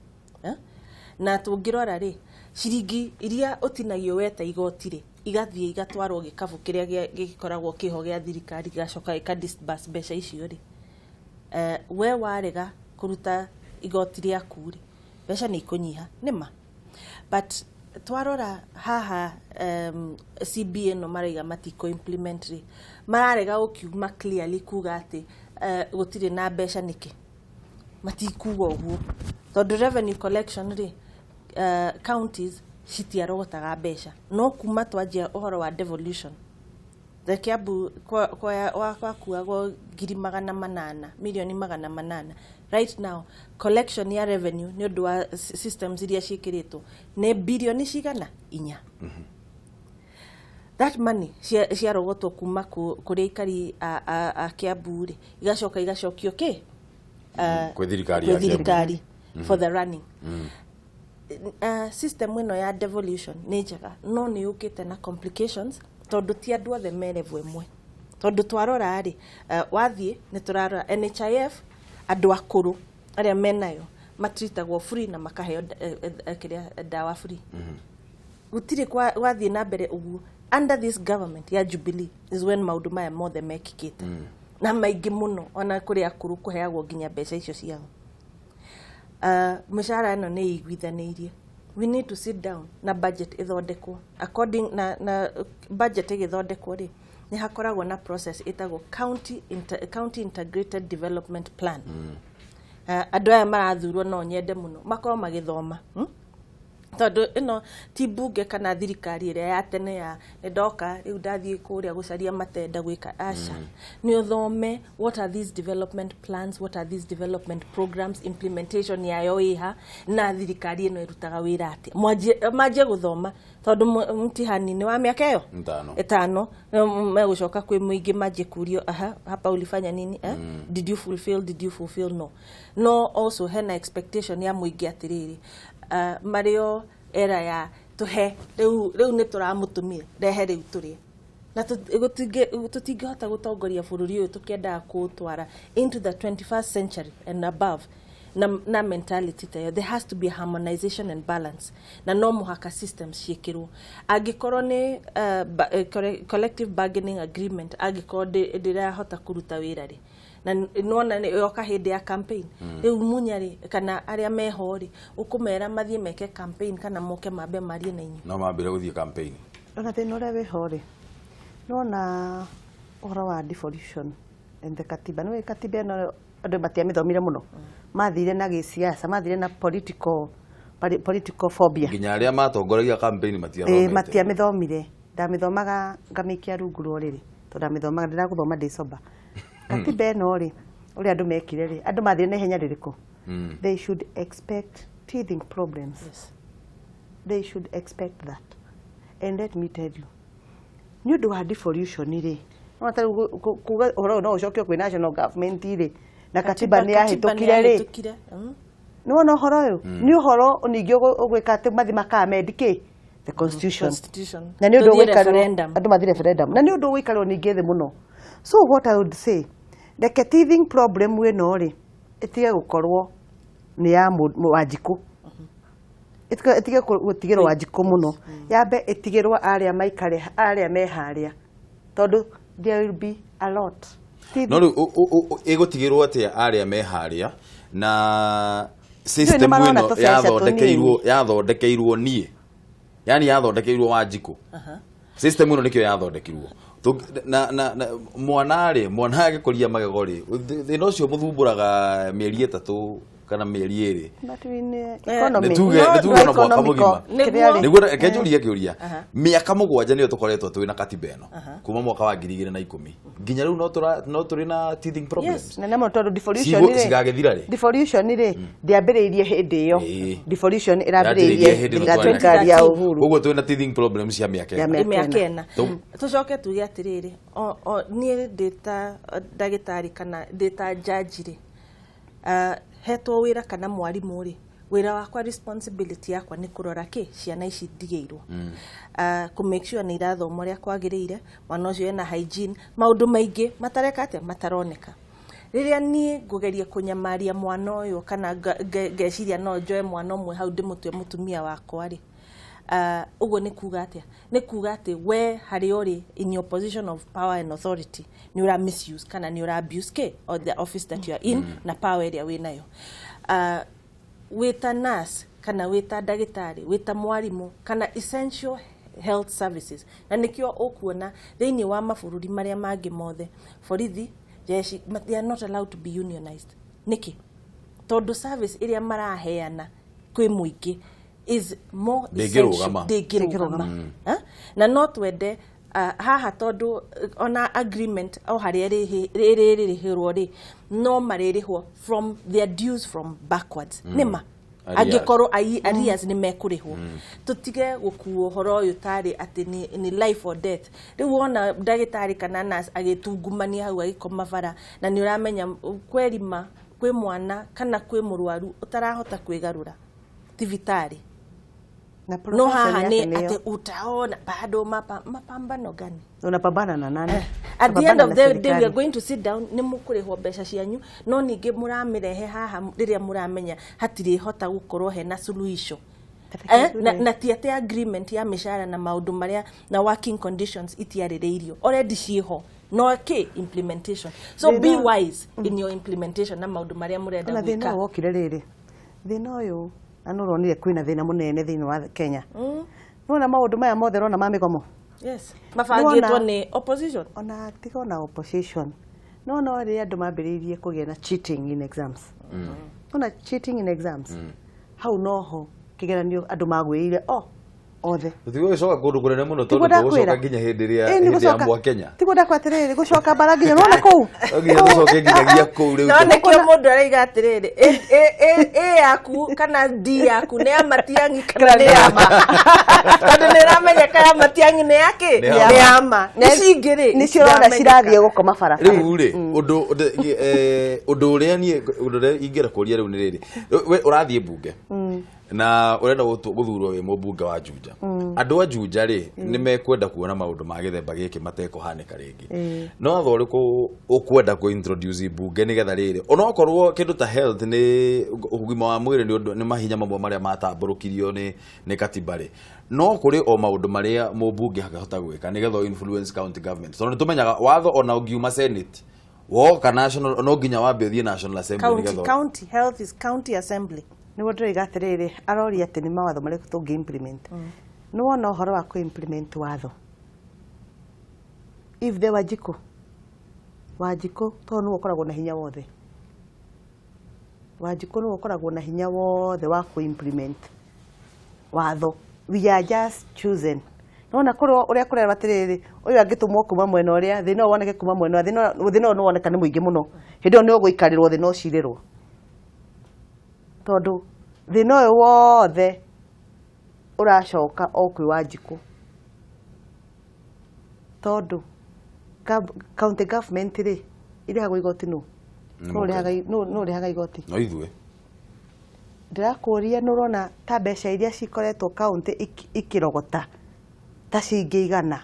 na tũngĩrora rĩ ciringi iria ũtinagio weta igoti rĩ igathiĩ igatwarwo gĩkabũ kĩrĩa gĩkoragwo kĩho gĩa thirikari gĩgacoka gĩkadisburse mbeca icio rĩ we warega kũruta igoti rĩaku rĩ mbeca nĩ ikũnyiha nĩma but twarora haha CBA no maraiga matiko implementary mararega ukiuma clearly kuga ati gutire na mbeca niki matikuga uguo tondu revenue collection ri counties citiarogotaga mbeca no kuma twanjia uhoro wa devolution the Kiambu kwa kuagwo 800 milioni 800 right now collection ya revenue ni undu wa systems iria cikiritwo ne bilioni cigana 4 that money ciarogotwo kuma kuri ikari a Kiambu ri igacokio ki kwe thirikari for the running system ino ya devolution ni njega no ni ukite na complications tondu ti andu othe merevu emwe tondu twarora ari wathie ni turarora NHIF andu akuru aria menayo matritagwo free na makaheo kiria dawa free gutire kwa wathie na mbere uguo under this government ya Jubilee is when maundu maya mothe mekikite na maingi muno ona kuri akuru kuheagwo ginya mbeca icio ciao mishara ino ni igwithanirie. We need to sit down na budget ithondekwo according na budget igithondekwo ri ni hakoragwo na process itagwo county integrated development plan andu aya marathurwo no nyende muno makorwo magithoma tondu ino ti bunge kana thirikari iria ya tene ya ndoka riu ndathie kuria gucaria matenda gwika asha ni uthome what are these development plans, what are these development programs, implementation yayo iha na thirikari ino irutaga wira ati manje guthoma tondu mtihani ni wa miaka iyo 5 megucoka kwi muingi manje kurio hapa ulifanya nini did you fulfill no also hena expectation ya muingi atiriri Mario era ya tuhe riu ni turamutumia rehe riu turi na tutingihota gutongoria bururi uyu tukienda kutwara into the 21st century and above na mentality tayo. There has to be a harmonization and balance na no muhaka systems ciikirwo angikorwo ni collective bargaining agreement angikorwo ndirahota kuruta wira ri na nona ni yoka hindi ya campaign riu munyari kana aria mehori ukumera mathie meke campaign kana moke mambe marie na inyu no mambire guthie campaign ona thina uria wehori nona ora wa devolution and the katiba no katiba no andu matiamithomire muno mathire na gisiasa mathire na political phobia ginya aria matongoragia campaign matiamithomire ndamithomaga ngamikia rungu roriri ndamithoma ndiraguthoma ndicoba katiba no ri uri andu mekire ri andu mathire na henya ririko they should expect teething problems. Yes. They should expect that. And let me tell you, ni undu wa devolution ri no ta kuga oro no ucokio kwi national government ri na katiba ni yahitukire ri no no horo uyu ni uhoro uningi ugwika ati mathi makamendike the constitution na ni undu gwikaro andu mathi referendum na ni undu gwikaro ningi thi muno. So what I would say, the teething problem we no ri itige gukorwo ni ya Wanjiku itige gutigirwo Wanjiku muno yambe itigirwo aria maikare aria meharia tondu there will be a lot no igutigirwo atia aria meharia na system ino yathondekeirwo nie yani yathondekeirwo Wanjiku system ino nikyo yathondekirwo na mwana agikuria magegori thina ucio muthumburaga mieri 3 kana mieri 2 economy na mwaka mugima niguo rekejuria kiuria miaka 7 niyo tukoretwo twina katiba ino kuma mwaka wa 2010 nginya riu no turi na teething problems na namo tondu devolution ri ndiambiriirie hindi iyo devolution irambiriirie thirikari ya Uhuru uguo twina teething problems ya miaka 4 tucoke tuge atiriri ni data dagitari kana data judge ri hetwo wira kana mwarimu ri wira wakwa responsibility yakwa ni kurora ki ciana ici ndigeirwo ku make sure ni irathoma ria kwagirire mwana ucio ena hygiene maundu maingi matareka ate mataroneka riria ni ngugeria kunyamaria mwana uyu kana ngeciria no njoe mwana umwe hau ndimutwe mutumia wakwa ri ugo ni kuga ati we hari ori in your position of power and authority ni ura misuse kana ni ura abuse ke or the office that you are in na power area we nayo with a nurse kana wita ndagitari wita mwarimu kana essential health services na nikio ukuona thiini wa mabururi maria mangi mothe borithi jeshi they are not allowed to be unionized niki tondu service iria maraheana kwi muingi is more essential na not wede haha tondu ona agreement au haria ririhirwo ri no maririhwo from their dues from backwards nima angikoro arias ni mekurihwo tutige gukuo horo uyu tari ati ni life or death riu wona ndagitari kana nurse agitungumania hau agikoma bara na ni uramenya kwerima kwi mwana kana kwi murwaru utarahota kwigarura tivitari no haha ni ati utaona bado mapambano gani unapambana na nani at the end of the day we are going to sit down ni mukurihwo mbeca cianyu no ningi muramirehe haha riria muramenya hatiri hota gukorwo hena solution na tiate agreement ya mishara na maundu maria na working conditions itiarireirio already ciho no implementation so be wise in your implementation na maundu maria murenda gwika na thina wokire riri thina uyu anuronire kwina thina munene thini wa Kenya nona maundu maya mothe rona mamigomo yes mafangitwo ni opposition ona tigo na opposition no ri andu mambiririe kugia na cheating in exams ona cheating in exams how noho kigeranio andu magwire othe utigo coka kundu kunene muno tondu gucoka nginya hindi ya mwa Kenya tigo ndakwatiriri gucoka bara nginya nona kuu nginya gucoke nginya kuu riu no nikio mundu araiga atiriri yaku kana D yaku ni amatiangi kana ni ama tondu ni ramenya kaya matiangi ni yake ni ama nicingiri nicio rona cirathie gukoma bara riu ri undu uria nie ingira kuria riu ni riri urathie bunge na urenda guthurwo wi mubunge wa Juja andu a Juja ri ni mekwenda kuona maundu ma githemba giki mateko hanika ringi no athoriku ukwenda ku introduce bunge ni getha riri ona okorwo kindu ta health ni ugima wa mwiri ni mahinya mamwe maria matamburukirio ni katiba ri no kuri o maundu maria mubunge hakahota gwika ni getha influence county government so tumenyaga watho ona ungiuma senate woka national no nginya wambethie national assembly ni getha county health is county assembly ni wondu igatiriri arori ati ni mawatho mari tungi implement no wona uhoro wa ku implement watho if the wajiko to no ukoragwo na hinya wothe wajiko no ukoragwo na hinya wothe wa ku implement watho we are just chosen nona kuro uria kurerwa atiriri uyu angitumwo kuma mwena uria thina woneke kuma mwena thina no woneka ni muingi muno hindo ni uguikarirwo thina ucirirwo tondu thina uyu wothe uracoka okwi Wanjiku tondu county government ri irihagwo igoti no rihaga igoti no ithue ndirakuria nurona ta mbeca iria cikoretwo county ikirogota ta cingiigana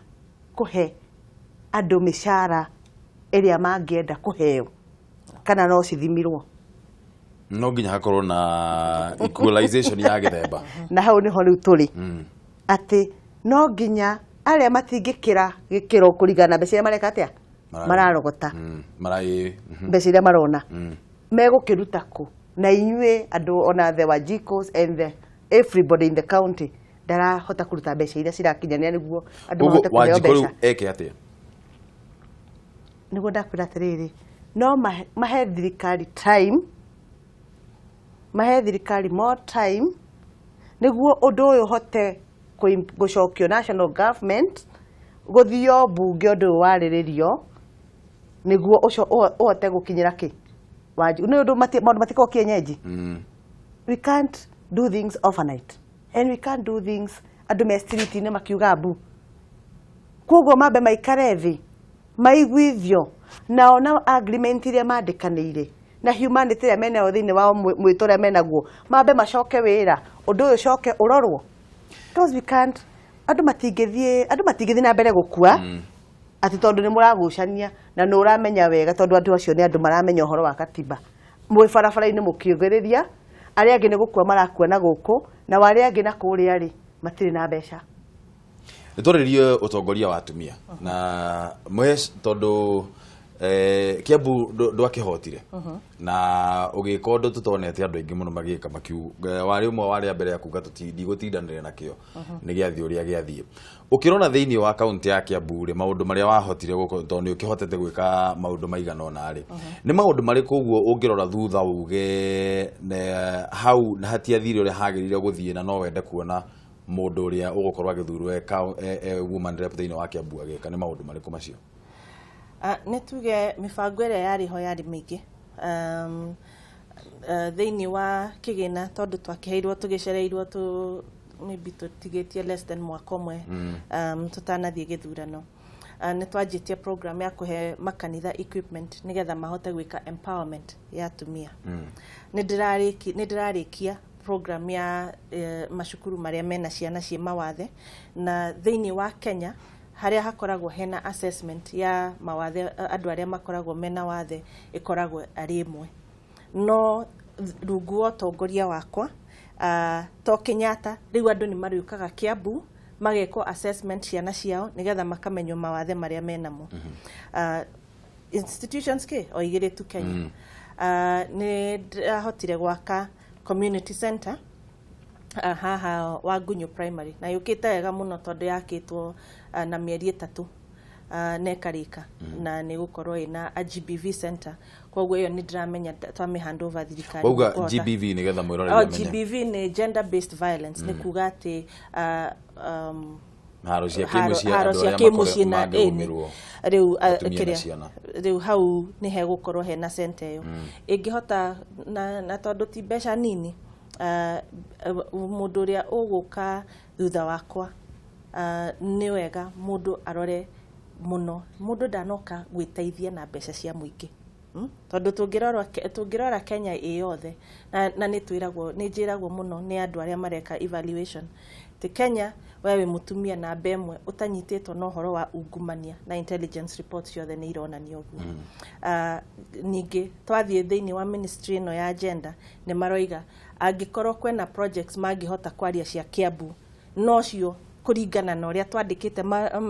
kuhe andu mishara iria mangienda kuheo kana no cithimirwo no nginya hakorwo na equalization ya githemba na hau niho riu turi ati no nginya aria matingikira gikiro kurigana mbeca mareka atia mararogota mbeca iria marona megukiruta ku na inyue andu ona the Wanjikos and everybody in the county darahota kuruta mbeca iria cirakinyania niguo andu mahote kuheo mbeca eke atia niguo ndakwira atiriri no mahe thirikari time mahe thirikari more time niguo undu uyu hote gucokio national government guthio bunge undu wariririo niguo uhote gukinyira ki Wanjiku ni undu maundu matiko kienyeji we can't do things overnight and we can't do things andu me street ni makiuga bu koguo mambe maikare thi maiguithio na ona agreement iria mandikaniire na humanity ya mena othini wao mwitore menaguo mambe macoke wira undu uyu coke urorwo because we can't andu matingithie na mbere gukua ati tondu ni muragucania na no uramenya wega tondu andu acio ni andu maramenya uhoro wa katiba mwe barabara-ini mukiugiriria aria angi ni gukua marakua na guku na wari angi na kuria ri matiri na mbeca nitwaririe utongoria wa atumia na mwe tondu Kiambu ndwakihotire na ugikondo tutonete andu aingi muno magika makiu wari umwe wari mbere ya kuga tutigutidanire nakio ni giathi uria giathie ukirona thiini wa county ya Kiambu ri maundu maria wahotire guko tondu ukihotete gwika maundu maigana ona ri ni maundu mariku uguo ungirora thutha uge hau na hatiathire uria hagirire guthie na no wende kuona mundu uria ugukorwa githurwo woman rep thiini wa Kiambu agika ni maundu mariku macio netuge mibango ĩrĩa yarĩho yarĩ mĩingĩ thĩinĩ wa kĩgĩna tondũ twakĩheirwo tũgĩcereirwo maybe tũtigĩtie less than mwaka ũmwe tũtanathiĩ gĩthurano nĩ twanjĩtie program ya kũhe makanitha equipment nĩgetha mahote gwĩka empowerment ya atumia nĩ ndĩrarĩkia program ya macukuru marĩa mena ciana ciĩ mawathe na thĩinĩ wa Kenya haria hakoragwo hena assessment ya mawathe andu aria makoragwo mena wathe ikoragwo ari imwe no rungu wa tongoria wakwa to Kenyatta riu andu ni mariukaga Kiambu mageko assessment ciana ciao nigetha makamenyo mawathe maria menamo institutions ke oigire tu Kenya ni hotire gwaka community center haha Wagunyu primary na yukite wega muno tondu yakitwo na mieri 3 nekarika na ni gukorwo ina a GBV center kwoguo iyo ni ndiramenya twame handover thirikari uga GBV ni getha mwirorera GBV ni gender based violence ni kuga ati haro cia kimucia na riu hau ni he gukorwo hena center iyo ingihota na tondu ti mbeca nini mundu uria uguka thutha wakwa ni wega mundu arore muno mundu ndanoka gwiteithia na mbeca cia muingi tondu tungirora Kenya yothe na ni twiragwo ni njiragwo muno ni andu aria mareka evaluation te Kenya wewe mutumia na bemwe utanyititwo no horo wa ungumania na intelligence reports yothe ni ironania uguo ningi twathie thiini wa ministry no ya agenda ni maroiga angikorwo kwena projects mangihota kwaria cia Kiambu no cio kuringana na uria twandikite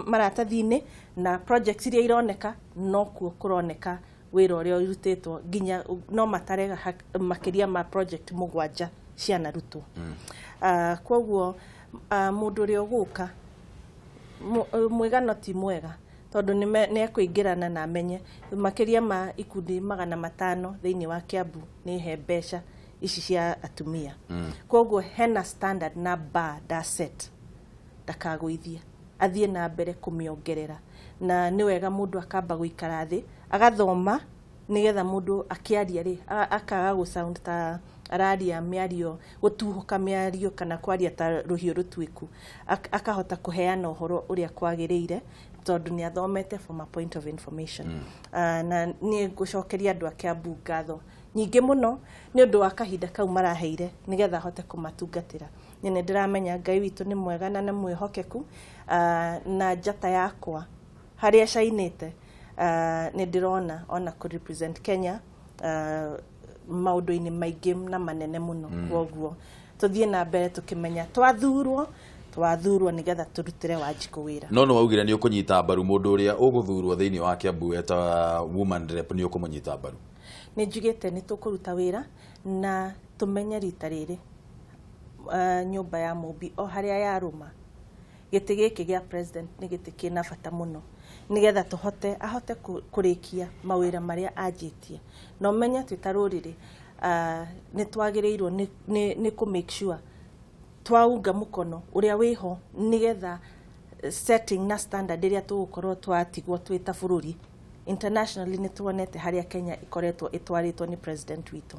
maratathini na projects iria ironeka no kuo kuroneka wira uria irutitwo ginya no matarega makiria ma project mugwanja cia narutwo kwoguo mundu uria uguka mwigano ti mwega tondu ni ekuingirana na amenye makiria ma ikundi 500 thiini wa Kiambu ni he mbeca ici cia atumia kwoguo hena standard na bar da set ndakagũithie athie na mbere kumiongerera na ni wega mundu akamba guikara thi agathoma nigetha mundu akiaria ri akaga gu sound ta araria miario gutuhuka miario kana kwaria ta ruhio rutwiku akahota kuheana uhoro uria kwagiriire tondu ni athomete from a point of information na ni gucokeria andu a Kiambu ngatho nyingi muno ni undu wa kahinda kau maraheire nigetha hote kumatungatira ni ndiramenya Ngai witu ni mwega na mwihokeku na njata yakwa haria cainite ni ndirona ona ku represent Kenya maundu-ini maingi na manene muno kwoguo tuthie na mbere tukimenya twathurwo nigetha turutire Wanjiku wira no waugire ni ukunyita mbaru mundu uria uguthurwo thiini wa Kiambu eta woman rep ni ukumunyita mbaru ni njugite ni tukuruta wira na tumenye rita riri nyumba ya Mumbi o haria yaruma giti giki gia president ni giti kina bata muno nigetha ahote kurikia mawira maria anjitie no menya twitarurire ni twagireirwo ni ku make sure twaunga mukono uria wiho nigetha setting na standard iria tugukorwo twatigwo twita bururi internationally ni tuonete haria Kenya ikoretwo itwaritwo ni president witu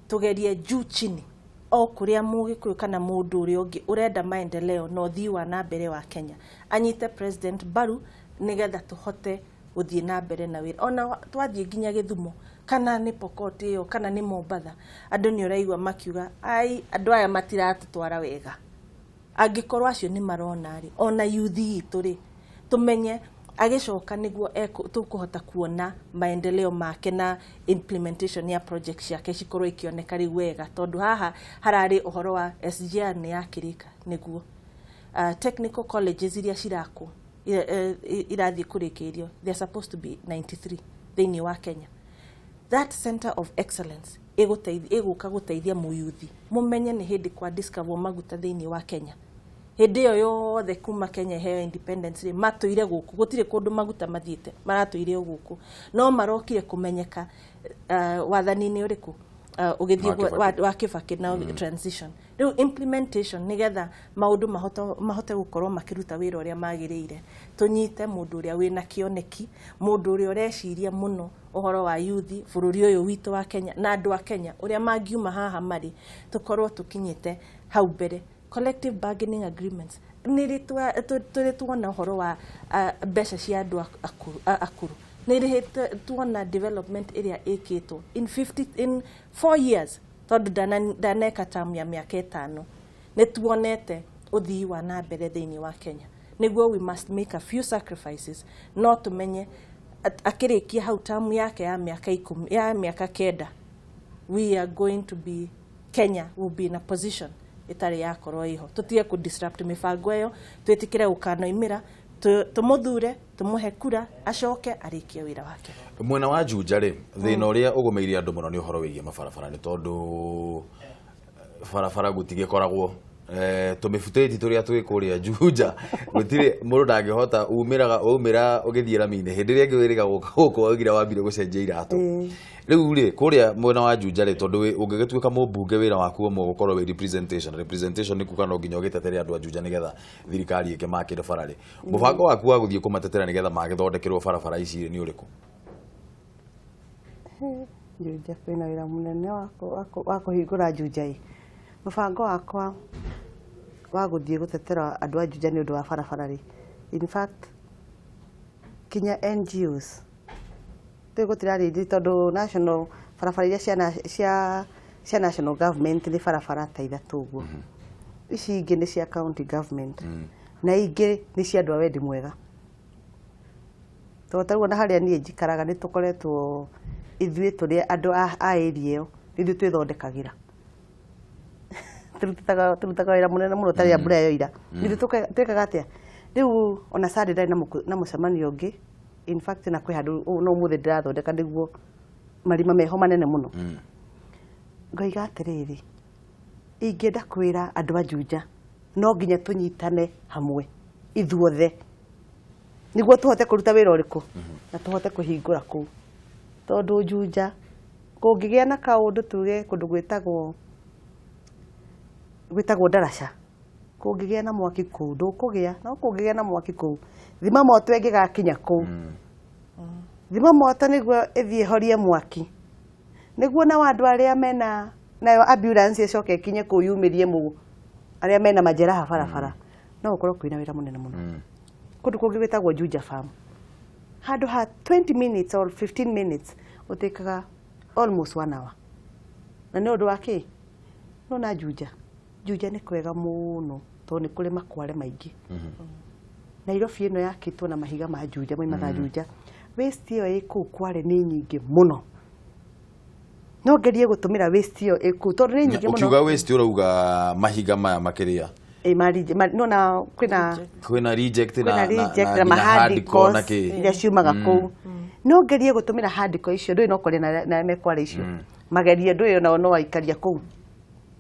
tugerie juu chini o kuria mugikuyu kana mundu uria ungi urenda maendeleo no thiwa na mbere wa Kenya anyite president baru nigetha tuhote guthie na mbere na wira ona twathie ginya Githumo kana ni Pokot iyo kana ni Mombatha andu ni uraigwa makiuga ai andu aya matiratutwara wega angikorwo acio ni marona ri ona yuthi itu ri tumenye agicoka niguo tukuhota kuona maendeleo make na implementation ya projects yake cikorwo ikioneka ri wega tondu haha harari uhoro wa SGR ni yakirika niguo technical colleges iria cirako irathie kurikirio they are supposed to be 93 thĩinĩ wa Kenya. That center of excellence ĩgũka gũteithia mũyuthi mũmenye nĩ hĩndĩ kwa discover maguta thĩinĩ wa Kenya. Hĩndĩ ĩyo yothe kuma Kenya heo independence rĩ matũire gũkũ gũtirĩ kũndũ maguta mathiĩte maratũire gũkũ no marokire kũmenyeka wathani-inĩ ũrĩkũ ũgĩthiĩ wa Kibaki na transition. Rĩu implementation nĩgetha maũndũ mahote gũkorwo makĩruta wĩra ũrĩa magĩrĩire. Tũnyite mũndũ ũrĩa wĩna kĩoneki, mũndũ ũrĩa ũreciria mũno ũhoro wa yuthi bũrũri ũyũ witũ wa Kenya na andũ a Kenya ũrĩa mangiuma haha marĩ tũkorwo tũkinyĩte hau mbere. Collective bargaining agreements nĩrĩ tuona ũhoro wa mbeca cia andũ akũrũ nĩrĩ tuona development ĩrĩa ĩkĩtwo in 4 years tondũ ndaneka term ya mĩaka 5 nĩ tuonete ũthii wa na mbere thĩinĩ wa Kenya. Nĩguo we must make a few sacrifices no tũmenye akĩrĩkia hau term yake ya mĩaka 9 we are going to be Kenya will be in a position itari yakorwo iho tutige ku disrupt mibango ĩyo twĩtĩkĩre ũkanoimĩra tũmũthure tũmũhe kura acoke arikie wĩra wake. Mwena wa Juja rĩ thĩna ũrĩa ũgũmĩire andũ mũno nĩ ũhoro wĩgiĩ mabarabara nĩ tondũ barabara gũtigĩkoragwo tũmĩbutĩti tũrĩa twĩ kũrĩa Juja gũtirĩ mũndũ ndangĩhota umĩra ũgĩthiĩ rami-inĩ hĩndĩ ĩrĩa ĩngĩ wĩrĩga gũkũ wagire wambire gũcenjia iratũ. Rĩu rĩ kũrĩa mwena wa Juja rĩ tondũ ũngĩgĩtuĩka mũmbunge wĩra waku ũmwe gũkorwo wĩ representation nĩ kuga no nginya ũgĩtetere andũ a Juja nĩgetha thirikari ĩkĩmakĩre bara rĩ mũbango waku wa gũthiĩ kũmatetera nĩgetha magĩthondekerwo barabara ici nĩ ũrĩkũ? Juja kwĩna wĩra mũnene wa kũhingũra Juja. Mũbango wakwa wa gũthiĩ gũtetera andũ a Juja nĩ ũndũ wa barabara rĩ in fact kinya NGOs tũgũtirarĩthĩ tondũ national barabara iria cia national government nĩ barabara ta 3 ũguo. Ici ingĩ nĩ cia county government na ingĩ nĩ cia andũ a wendi mwega. Tondũ na harĩa niĩ njikaraga nĩ tũkoretwo ithuĩ tũrĩa andũ a area ĩyo ithuĩ twĩthondekagĩra turutaga wĩra mũnene mũno tarĩa mbura yoira ithuĩ twĩkaga atĩa. Rĩu ona Saturday na mũcemanio ũngĩ in fact na kwĩ handũ no mũthĩ ndĩrathondeka nĩguo marima meho manene mũno. Ngoiga atĩrĩrĩ ingĩenda kwĩra andũ a Juja no nginya tũnyitane hamwe ithuothe nĩguo tũhote kũruta wĩra ũrĩkũ na tũhote kũhingũra kũu. Tondũ Juja kũngĩgĩa na kaũndũ tuge kũndũ gwĩtagwo Ndaraca kũngĩgĩa na mwaki kũu ndũkũgĩa no kũngĩgĩa na mwaki kũu thima moto ĩngĩgakinya kũu thima moto nĩguo ĩthiĩ horie mwaki nĩguo na andũ arĩa mena nayo ambulance ĩcoke ikinye kũu yumĩrie arĩa mena majeraha barabara no gũkorwo kwĩna wĩra mũnene mũno. Kũndũ kũngĩ gwĩtagwo Juja farm handũ ha 20 minutes or 15 minutes ũtĩkaga almost 1 hour na nĩ ũndũ wa kĩ no na Juja nĩ kwega mũno tondũ nĩ kũrĩ makware maingĩ. Nairobi ĩno yakĩtwo na mahiga ma Juja moimaga Juja waste ĩyo ĩkũu Kware nĩ nyingĩ mũno no ngerie gũtũmĩra waste ĩyo ĩkũu tondũ nĩ nyingĩ mũno. Ũkiuga waste ũrauga mahiga maya makĩria no na kwĩna reject na mahadiko iria ciumaga kũu no ngerie gũtũmĩra handiko icio ndũĩ no kũrĩ na mekware icio magerie ndũĩ nao no waikaria kũu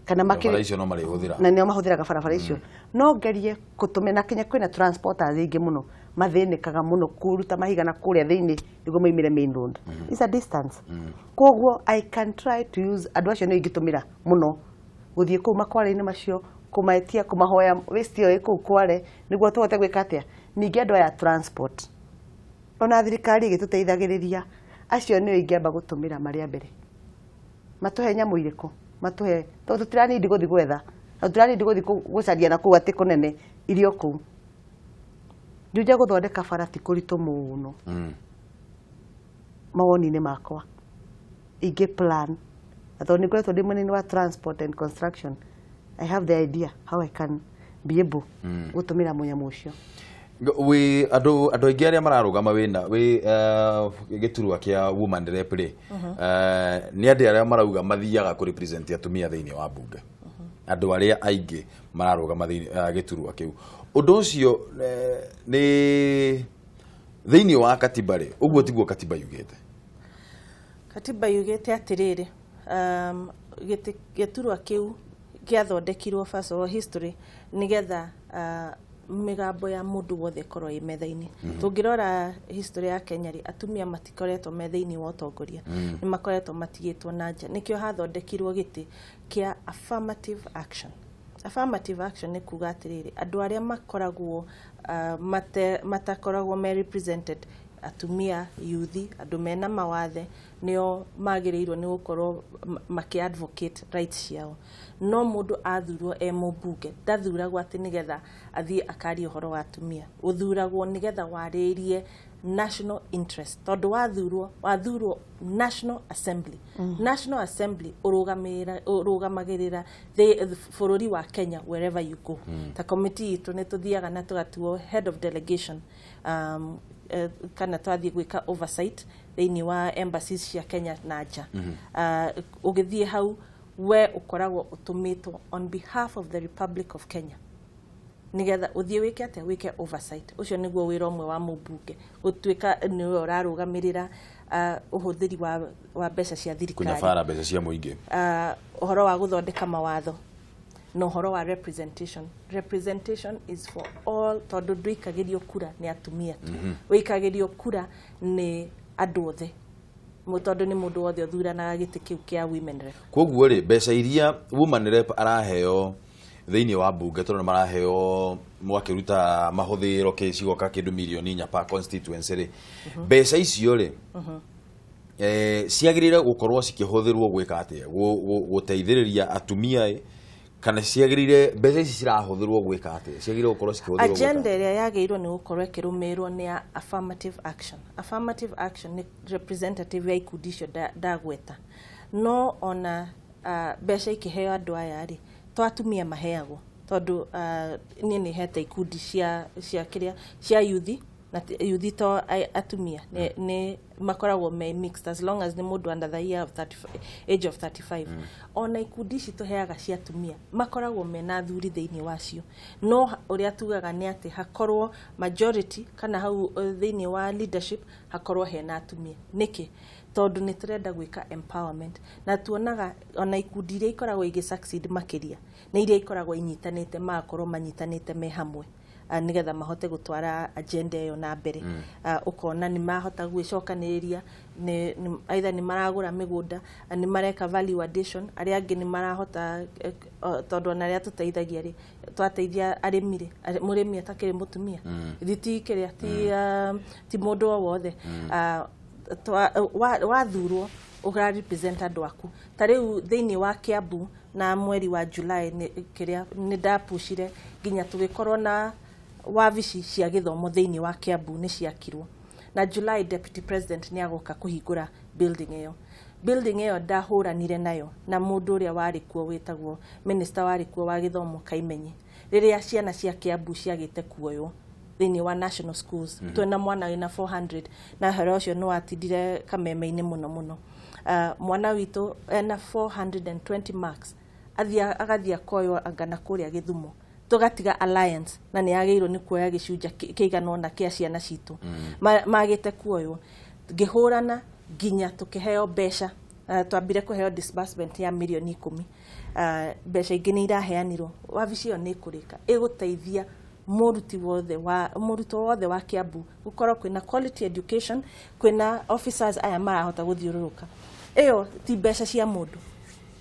kana makĩria icio no marĩhũthĩra na nĩo mahũthĩraga barabara icio no ngerie gũtũmĩra kinya kwĩna transporters aingĩ mũno mathĩnĩkaga mũno kũruta mahiga na kũrĩa thĩinĩ nĩguo moimĩre main road. It's a distance. Koguo I can try to use andũ acio nĩ ingĩtũmĩra mũno gũthiĩ kũu makware-inĩ macio kũmaetia kũmahoya waste ĩyo ĩkũu Kware nĩguo tũhote gwĩka atĩa. Ningĩ andũ aya transport ona thirikari ĩgĩtũteithagĩrĩria acio nĩo ingĩamba gũtũmĩra marĩa mbere matũhe nyamũ irĩkũ matũhe tondũ tũtiranindi gũthiĩ gwetha na tũtiranindi gũthiĩ gũcaria na kũu atĩ kũnene irio kũu. Juja gũthondeka bara ti kũritũ mũno mawoni-inĩ makwa ingĩ plan na tondũ nĩkoretwo ndĩ mũnini wa transport and construction I have the idea how I can be able gũtũmĩra mũnyamũ ũcio. We andũ aingĩ arĩa mararũgama wĩ gĩturwa kĩa woman rep rĩ nĩ andũ arĩa marauga mathiaga kũ represent atumia thĩinĩ wa bunge andũ arĩa aingĩ mararũgama gĩturwa kĩu. Ũndũ ũcio nĩ thĩinĩ wa katiba rĩ ũguo tiguo katiba yugĩte Katiba yugĩte atĩrĩrĩ, gĩturwa kĩu gĩathondekirwo first of all history nĩgetha migambo ya mundu wothe korwo ĩ metha-inĩ. Tũngĩrora history ya Kenya ri atumia matikoretwo metha-inĩ wa ũtongoria, nĩ makoretwo matigĩtwo na nja. Nĩkĩo hathondekirwo gĩtĩ kĩa affirmative action. Affirmative action nĩ kuga atĩrĩrĩ, andũ arĩa makoragwo matakoragwo me represented, atumia, yuthi, andũ mena mawathe, nĩo magĩrĩirwo nĩ gũkorwo maki-advocate rights ciao. No mũndũ athurwo mũmbunge, ndathuragwo atĩ nĩgetha athiĩ akarie ũhoro wa atumia. Ũthuragwo nĩgetha warĩrie national interest. Tondũ wathurwo National Assembly. National Assembly ũrũgamagĩrĩra bũrũri wa Kenya wherever you go. Ta committee itũ nĩ tũthiaga na tũgatuo head of delegation, kana twathiĩ gwĩka oversight thĩinĩ wa embassies cia Kenya na nja. Ũgĩthiĩ hau we ũkoragwo ũtũmĩtwo on behalf of the Republic of Kenya, nigetha ũthiĩ wĩke atĩa, wĩke oversight. Ũcio nĩguo wĩra ũmwe wa mũmbunge, gũtuĩka nĩwe ũrarũgamĩrĩra ũhũthĩri wa mbeca cia thirikari, kũnyabara mbeca cia mũingĩ, ũhoro wa gũthondeka mawatho na ũhoro wa representation. Representation is for all, tondũ ndũikagĩrio kura nĩ atumia tu, wĩikagĩrio kura nĩ andũ othe, tondũ nĩ mũndũ wothe ũthuranaga gĩtĩ kĩu kĩa women rep. Koguo rĩ, mbeca iria woman rep araheo thĩinĩ wa mbunge, tondũ nĩ maraheo mwakĩruta mahũthĩro kĩcigoka kĩndũ milioni 4 per constituency rĩ, mbeca icio rĩ, ciagĩrĩire gũkorwo cikĩhũthĩrwo gwĩka atĩa, gũteithĩrĩria atumia, kana ciagĩrĩire mbeca ici cirahũthĩrwo gwĩka atĩa, ciagĩrĩire gũkorwo cikĩhũthĩrwo? Agenda ĩrĩa yagĩrĩirwo nĩ gũkorwo ĩkĩrũmĩrĩrwo nĩ ya affirmative action. Affirmative action nĩ representative ya ikundi icio ndagweta. No ona mbeca ikĩheo andũ aya rĩ, to atumia maheagwo, tondũ niĩ nĩ hete ikundi cia yuthi, na yuthi to atumia nĩ makoragwo me mixed, as long as nĩ mũndũ under the age of 35. Ona ikundi ici tũheaga cia atumia makoragwo mena athuri thĩinĩ wacio, no ũrĩa tugaga nĩ atĩ hakorwo majority kana hau thĩinĩ wa leadership hakorwo hena atumia. Nĩkĩ? Tondũ nĩ tũrenda gwĩka empowerment, na tuonaga ona ikundi iria ikoragwo igĩ-succeed makĩria nĩ iria ikoragwo inyitanĩte, magakorwo manyitanĩte me hamwe, nigetha mahote gũtwara agenda ĩyo na mbere. Ũkona nĩ mahota gwĩcokanĩrĩria, either nĩ maragũra mĩgũnda, nĩ mareka value addition, arĩa angĩ nĩ marahota, tondũ ona arĩa tũteithagia rĩ, twateithia arĩmi rĩ, mũrĩmi atakĩrĩ mũtumia ti mũndũ o wothe. Wathurwo ũga represent andũ aku. Ta rĩu thĩinĩ wa Kiambu na mweri wa July nĩ ndapushire nginya tũgĩkorwo na wabici cia gĩthomo thĩinĩ wa Kiambu nĩ ciakirwo, na July deputy president nĩ agoka kũhingũra building ĩyo. Building ĩyo ndahũranire nayo na mũndũ ũrĩa warĩ kuo wĩtagwo minister warĩ kuo wa gĩthomo Kaimenyi, rĩrĩa ciana cia Kiambu ciagĩte kuoywo thĩinĩ wa national schools. Twena mwana wĩna 400 na hero ũcio nĩ watindire kameme-inĩ mũno. Mwana witũ ena 420 marks, agathiĩ akoywo angana kũrĩa Gĩthumo, tũgatiga alliance na nĩ agĩrĩirwo nĩ kuoya gĩcunja kĩigana ũna kĩa ciana citũ magĩte kuoywo. Ngĩhũrana nginya tũkĩheo mbeca, twambire kũheo disbursement ya milioni 10. Mbeca ingĩ nĩ iraheanirwo. Wabici ĩyo nĩ ĩkũrĩka, ĩgũteithia mũrutwo wothe wa Kiambu gũkorwo kwĩna quality education, kwĩna officers aya marahota gũthiũrũrũka. Ĩyo ti mbeca cia mũndũ,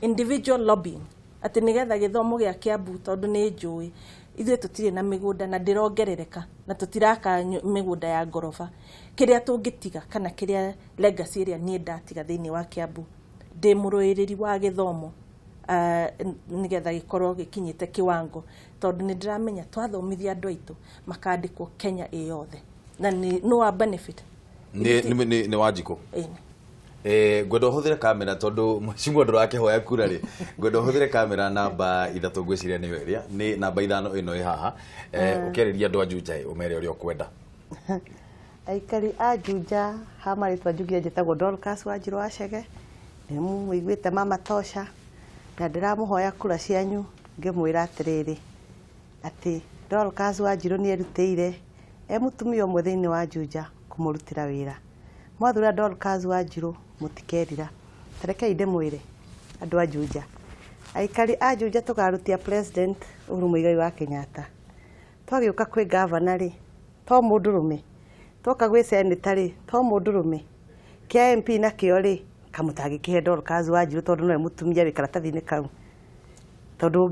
individual lobbying, atĩ nĩgetha gĩthomo gĩa Kiambu, tondũ nĩ njũĩ ithuĩ tũtirĩ na mĩgũnda na ndĩrongerereka na tũtiraka mĩgũnda ya ngoroba. Kĩrĩa tũngĩtiga kana kĩrĩa legacy ĩrĩa niĩ ndatiga thĩinĩ wa Kiambu, ndĩ mũrũĩrĩri wa gĩthomo, nigetha gĩkorwo gĩkinyĩte kĩwango, tondũ nĩ ndĩramenya twathomithia andũ aitũ makandĩkwo Kenya ĩyothe, na no wa benefit nĩ Wanjikũ. Ngwenda ũhũthĩre kamera, tondũ mheshimiwa ndũrakĩhoya kura rĩ, ngwenda ũhũthĩre kamera namba 3 ngwĩciria nĩyo ĩrĩa nĩ namba 5 ĩno ĩ haha, ũkĩarĩria andũ a Juja ũmere ũrĩa ũkwenda. Aikari a Juja ha marĩtwa njugia njĩtagwo Dorcas Wanjirũ wa Chege, nĩ mũiguĩte mama tosha, na ndĩramũhoya kura cianyu ngĩmwĩra atĩrĩrĩ atĩ Dorcas Wanjirũ nĩ erutĩire mũtumia ũmwe thĩinĩ wa Juja kũmũrutĩra wĩra. Mwathura Dorcas Wanjirũ mutikerira tarekei ndimwire andu a Juja aikari a Juja tugarutia president Uhuru Muigai wa Kenyatta twagiuka kwi governor ri to mundurume toka gwi senator ri to mundurume kia MP na kio ri kamutagi kihedo kazi wa Njiru tondu no mutumia wi karatathi-ini kau tondu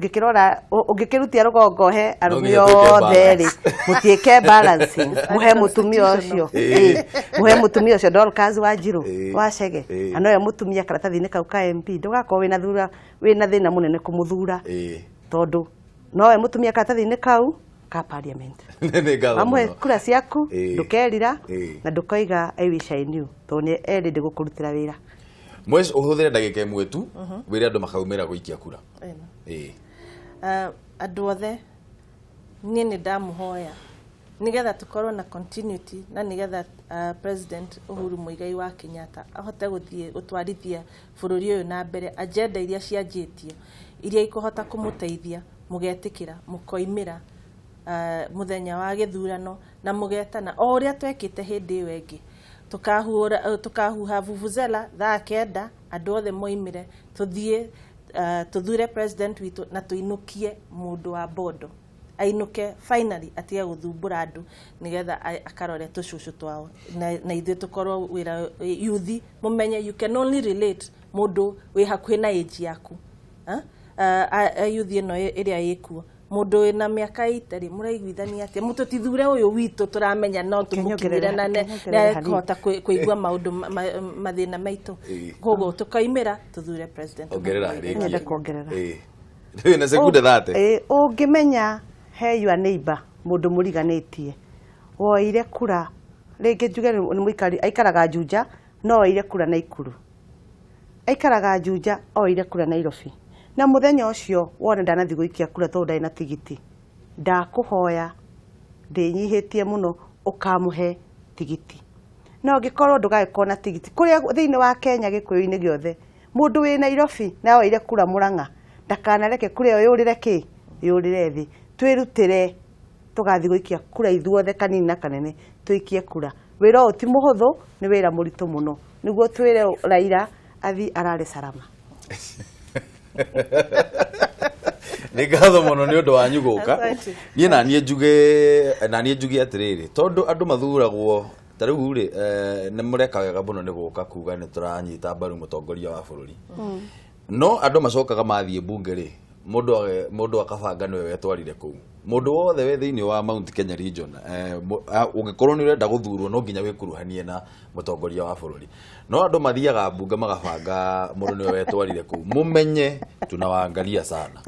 ungikirutia rugongo he arumi othe ri mutiike balancing muhe mutumia ucio muhe mutumia ucio Dorcas wa Njiru wa Chege anoe mutumia karatathi-ini kau ka MP ndugakoo wina thina munene kumuthura tondu noe mutumia karatathi-ini kau ka parliament amwe kura ciaku ndukerira na ndukoiga I wish I knew tondu eri ndigukurutira wira mwes uhuthire ndagika imwe tu wire andu makaumira guikia kura andu othe nie ni ndamuhoya nigetha tukorwo na continuity na nigetha president Uhuru Muigai wa Kenyatta ahote gutwarithia bururi uyu na mbere agenda iria cianjitio iria ikuhota kumuteithia mugetikira mukoimira muthenya wa githurano na mugetana o uria twekite hindi iyo engi tukahuha vuvuzela thaa kenda andu othe moimire tuthie tuthure president witu na tuinukie mundu wa bodo ainuke finally atige guthumbura andu nigetha akarore tucucu twao na ithuĩ tukorwo wira youth mumenye you can only relate mundu wi hakuhi na age yaku youth ino iria yikuo mundu wina miaka 80 muraiguithania atia mututithure uyu witu turamenya no tumukirira na kuhota kuigua maundu mathina maitu gogo tukaimira tuthure president ongerera nenda kuongerera na sekunde thate ungimenya he your neighbor mundu muriganitie woire kura ringi njuge ni muikari aikaraga Juja no oire kura na Ikuru aikaraga Juja oire kura Nairobi na muthenya ucio wona ndanathi guikia kura tondu ndai na tigiti ndakuhoya ndinyihitie muno ukamuhe tigiti no ngikorwo ndugagikwo na tigiti kuria thiini wa Kenya gikuyu-ini giothe mundu wi Nairobi na oire kura Murang'a ndakanareke kura iyo yurire ki yurire thi twirutire tugathi guikia kura ithuothe kanini na kanene tuikie kura wira uti muhuthu ni wira muritu muno niguo twire Raila athi arare salama ni ngatho muno ni undu wanyu guka nie na nie njuge atiriri tondu andu mathuragwo tariu ri ni mureka wega muno ni guka kuga ni turanyita mbaru mutongoria wa bururi no andu macokaga mathie bunge ri mundu akabanga niwe wetwarire kuu mundu wothe we thiini wa Mount Kenya region ungikorwo ni urenda guthurwo no nginya wikuruhanie na mutongoria wa bururi no andu mathiaga bunge magabanga mundu niwe wetwarire kuu mumenye tunawaangalia sana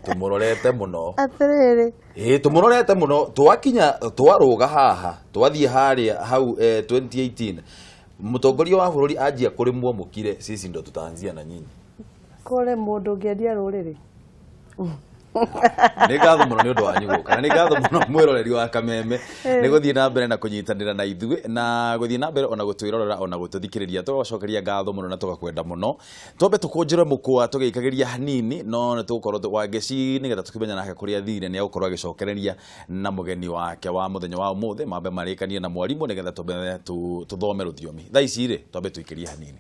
tumurorete muno atiriri tumurorete muno twakinya twaruga haha twathie haria hau 2018 mutongoria wa bururi anjia kurimwo mukire sisi ndo tutaanzia na nyinyi kore mundu ngiendia ruriri ni ngatho muno ni undu wanyu guka na ni ngatho muno mwiroreri wa Kameme ni guthie na mbere na kunyitanira na ithuĩ na guthie na mbere ona gutwirorera ona gututhikiriria tugacokeria ngatho muno na tugakwenda muno twambe tukunjire mukwa tugeikagiria hanini no ni tugukorwo wangeci nigetha tukimenya nake kuria thire ni agukorwo agicokereria na mugeni wake wa muthenya wa umuthi mambe marikanie na mwarimu nigetha twambe tuthome ruthiomi thaa ici ri twambe tuikirie hanini.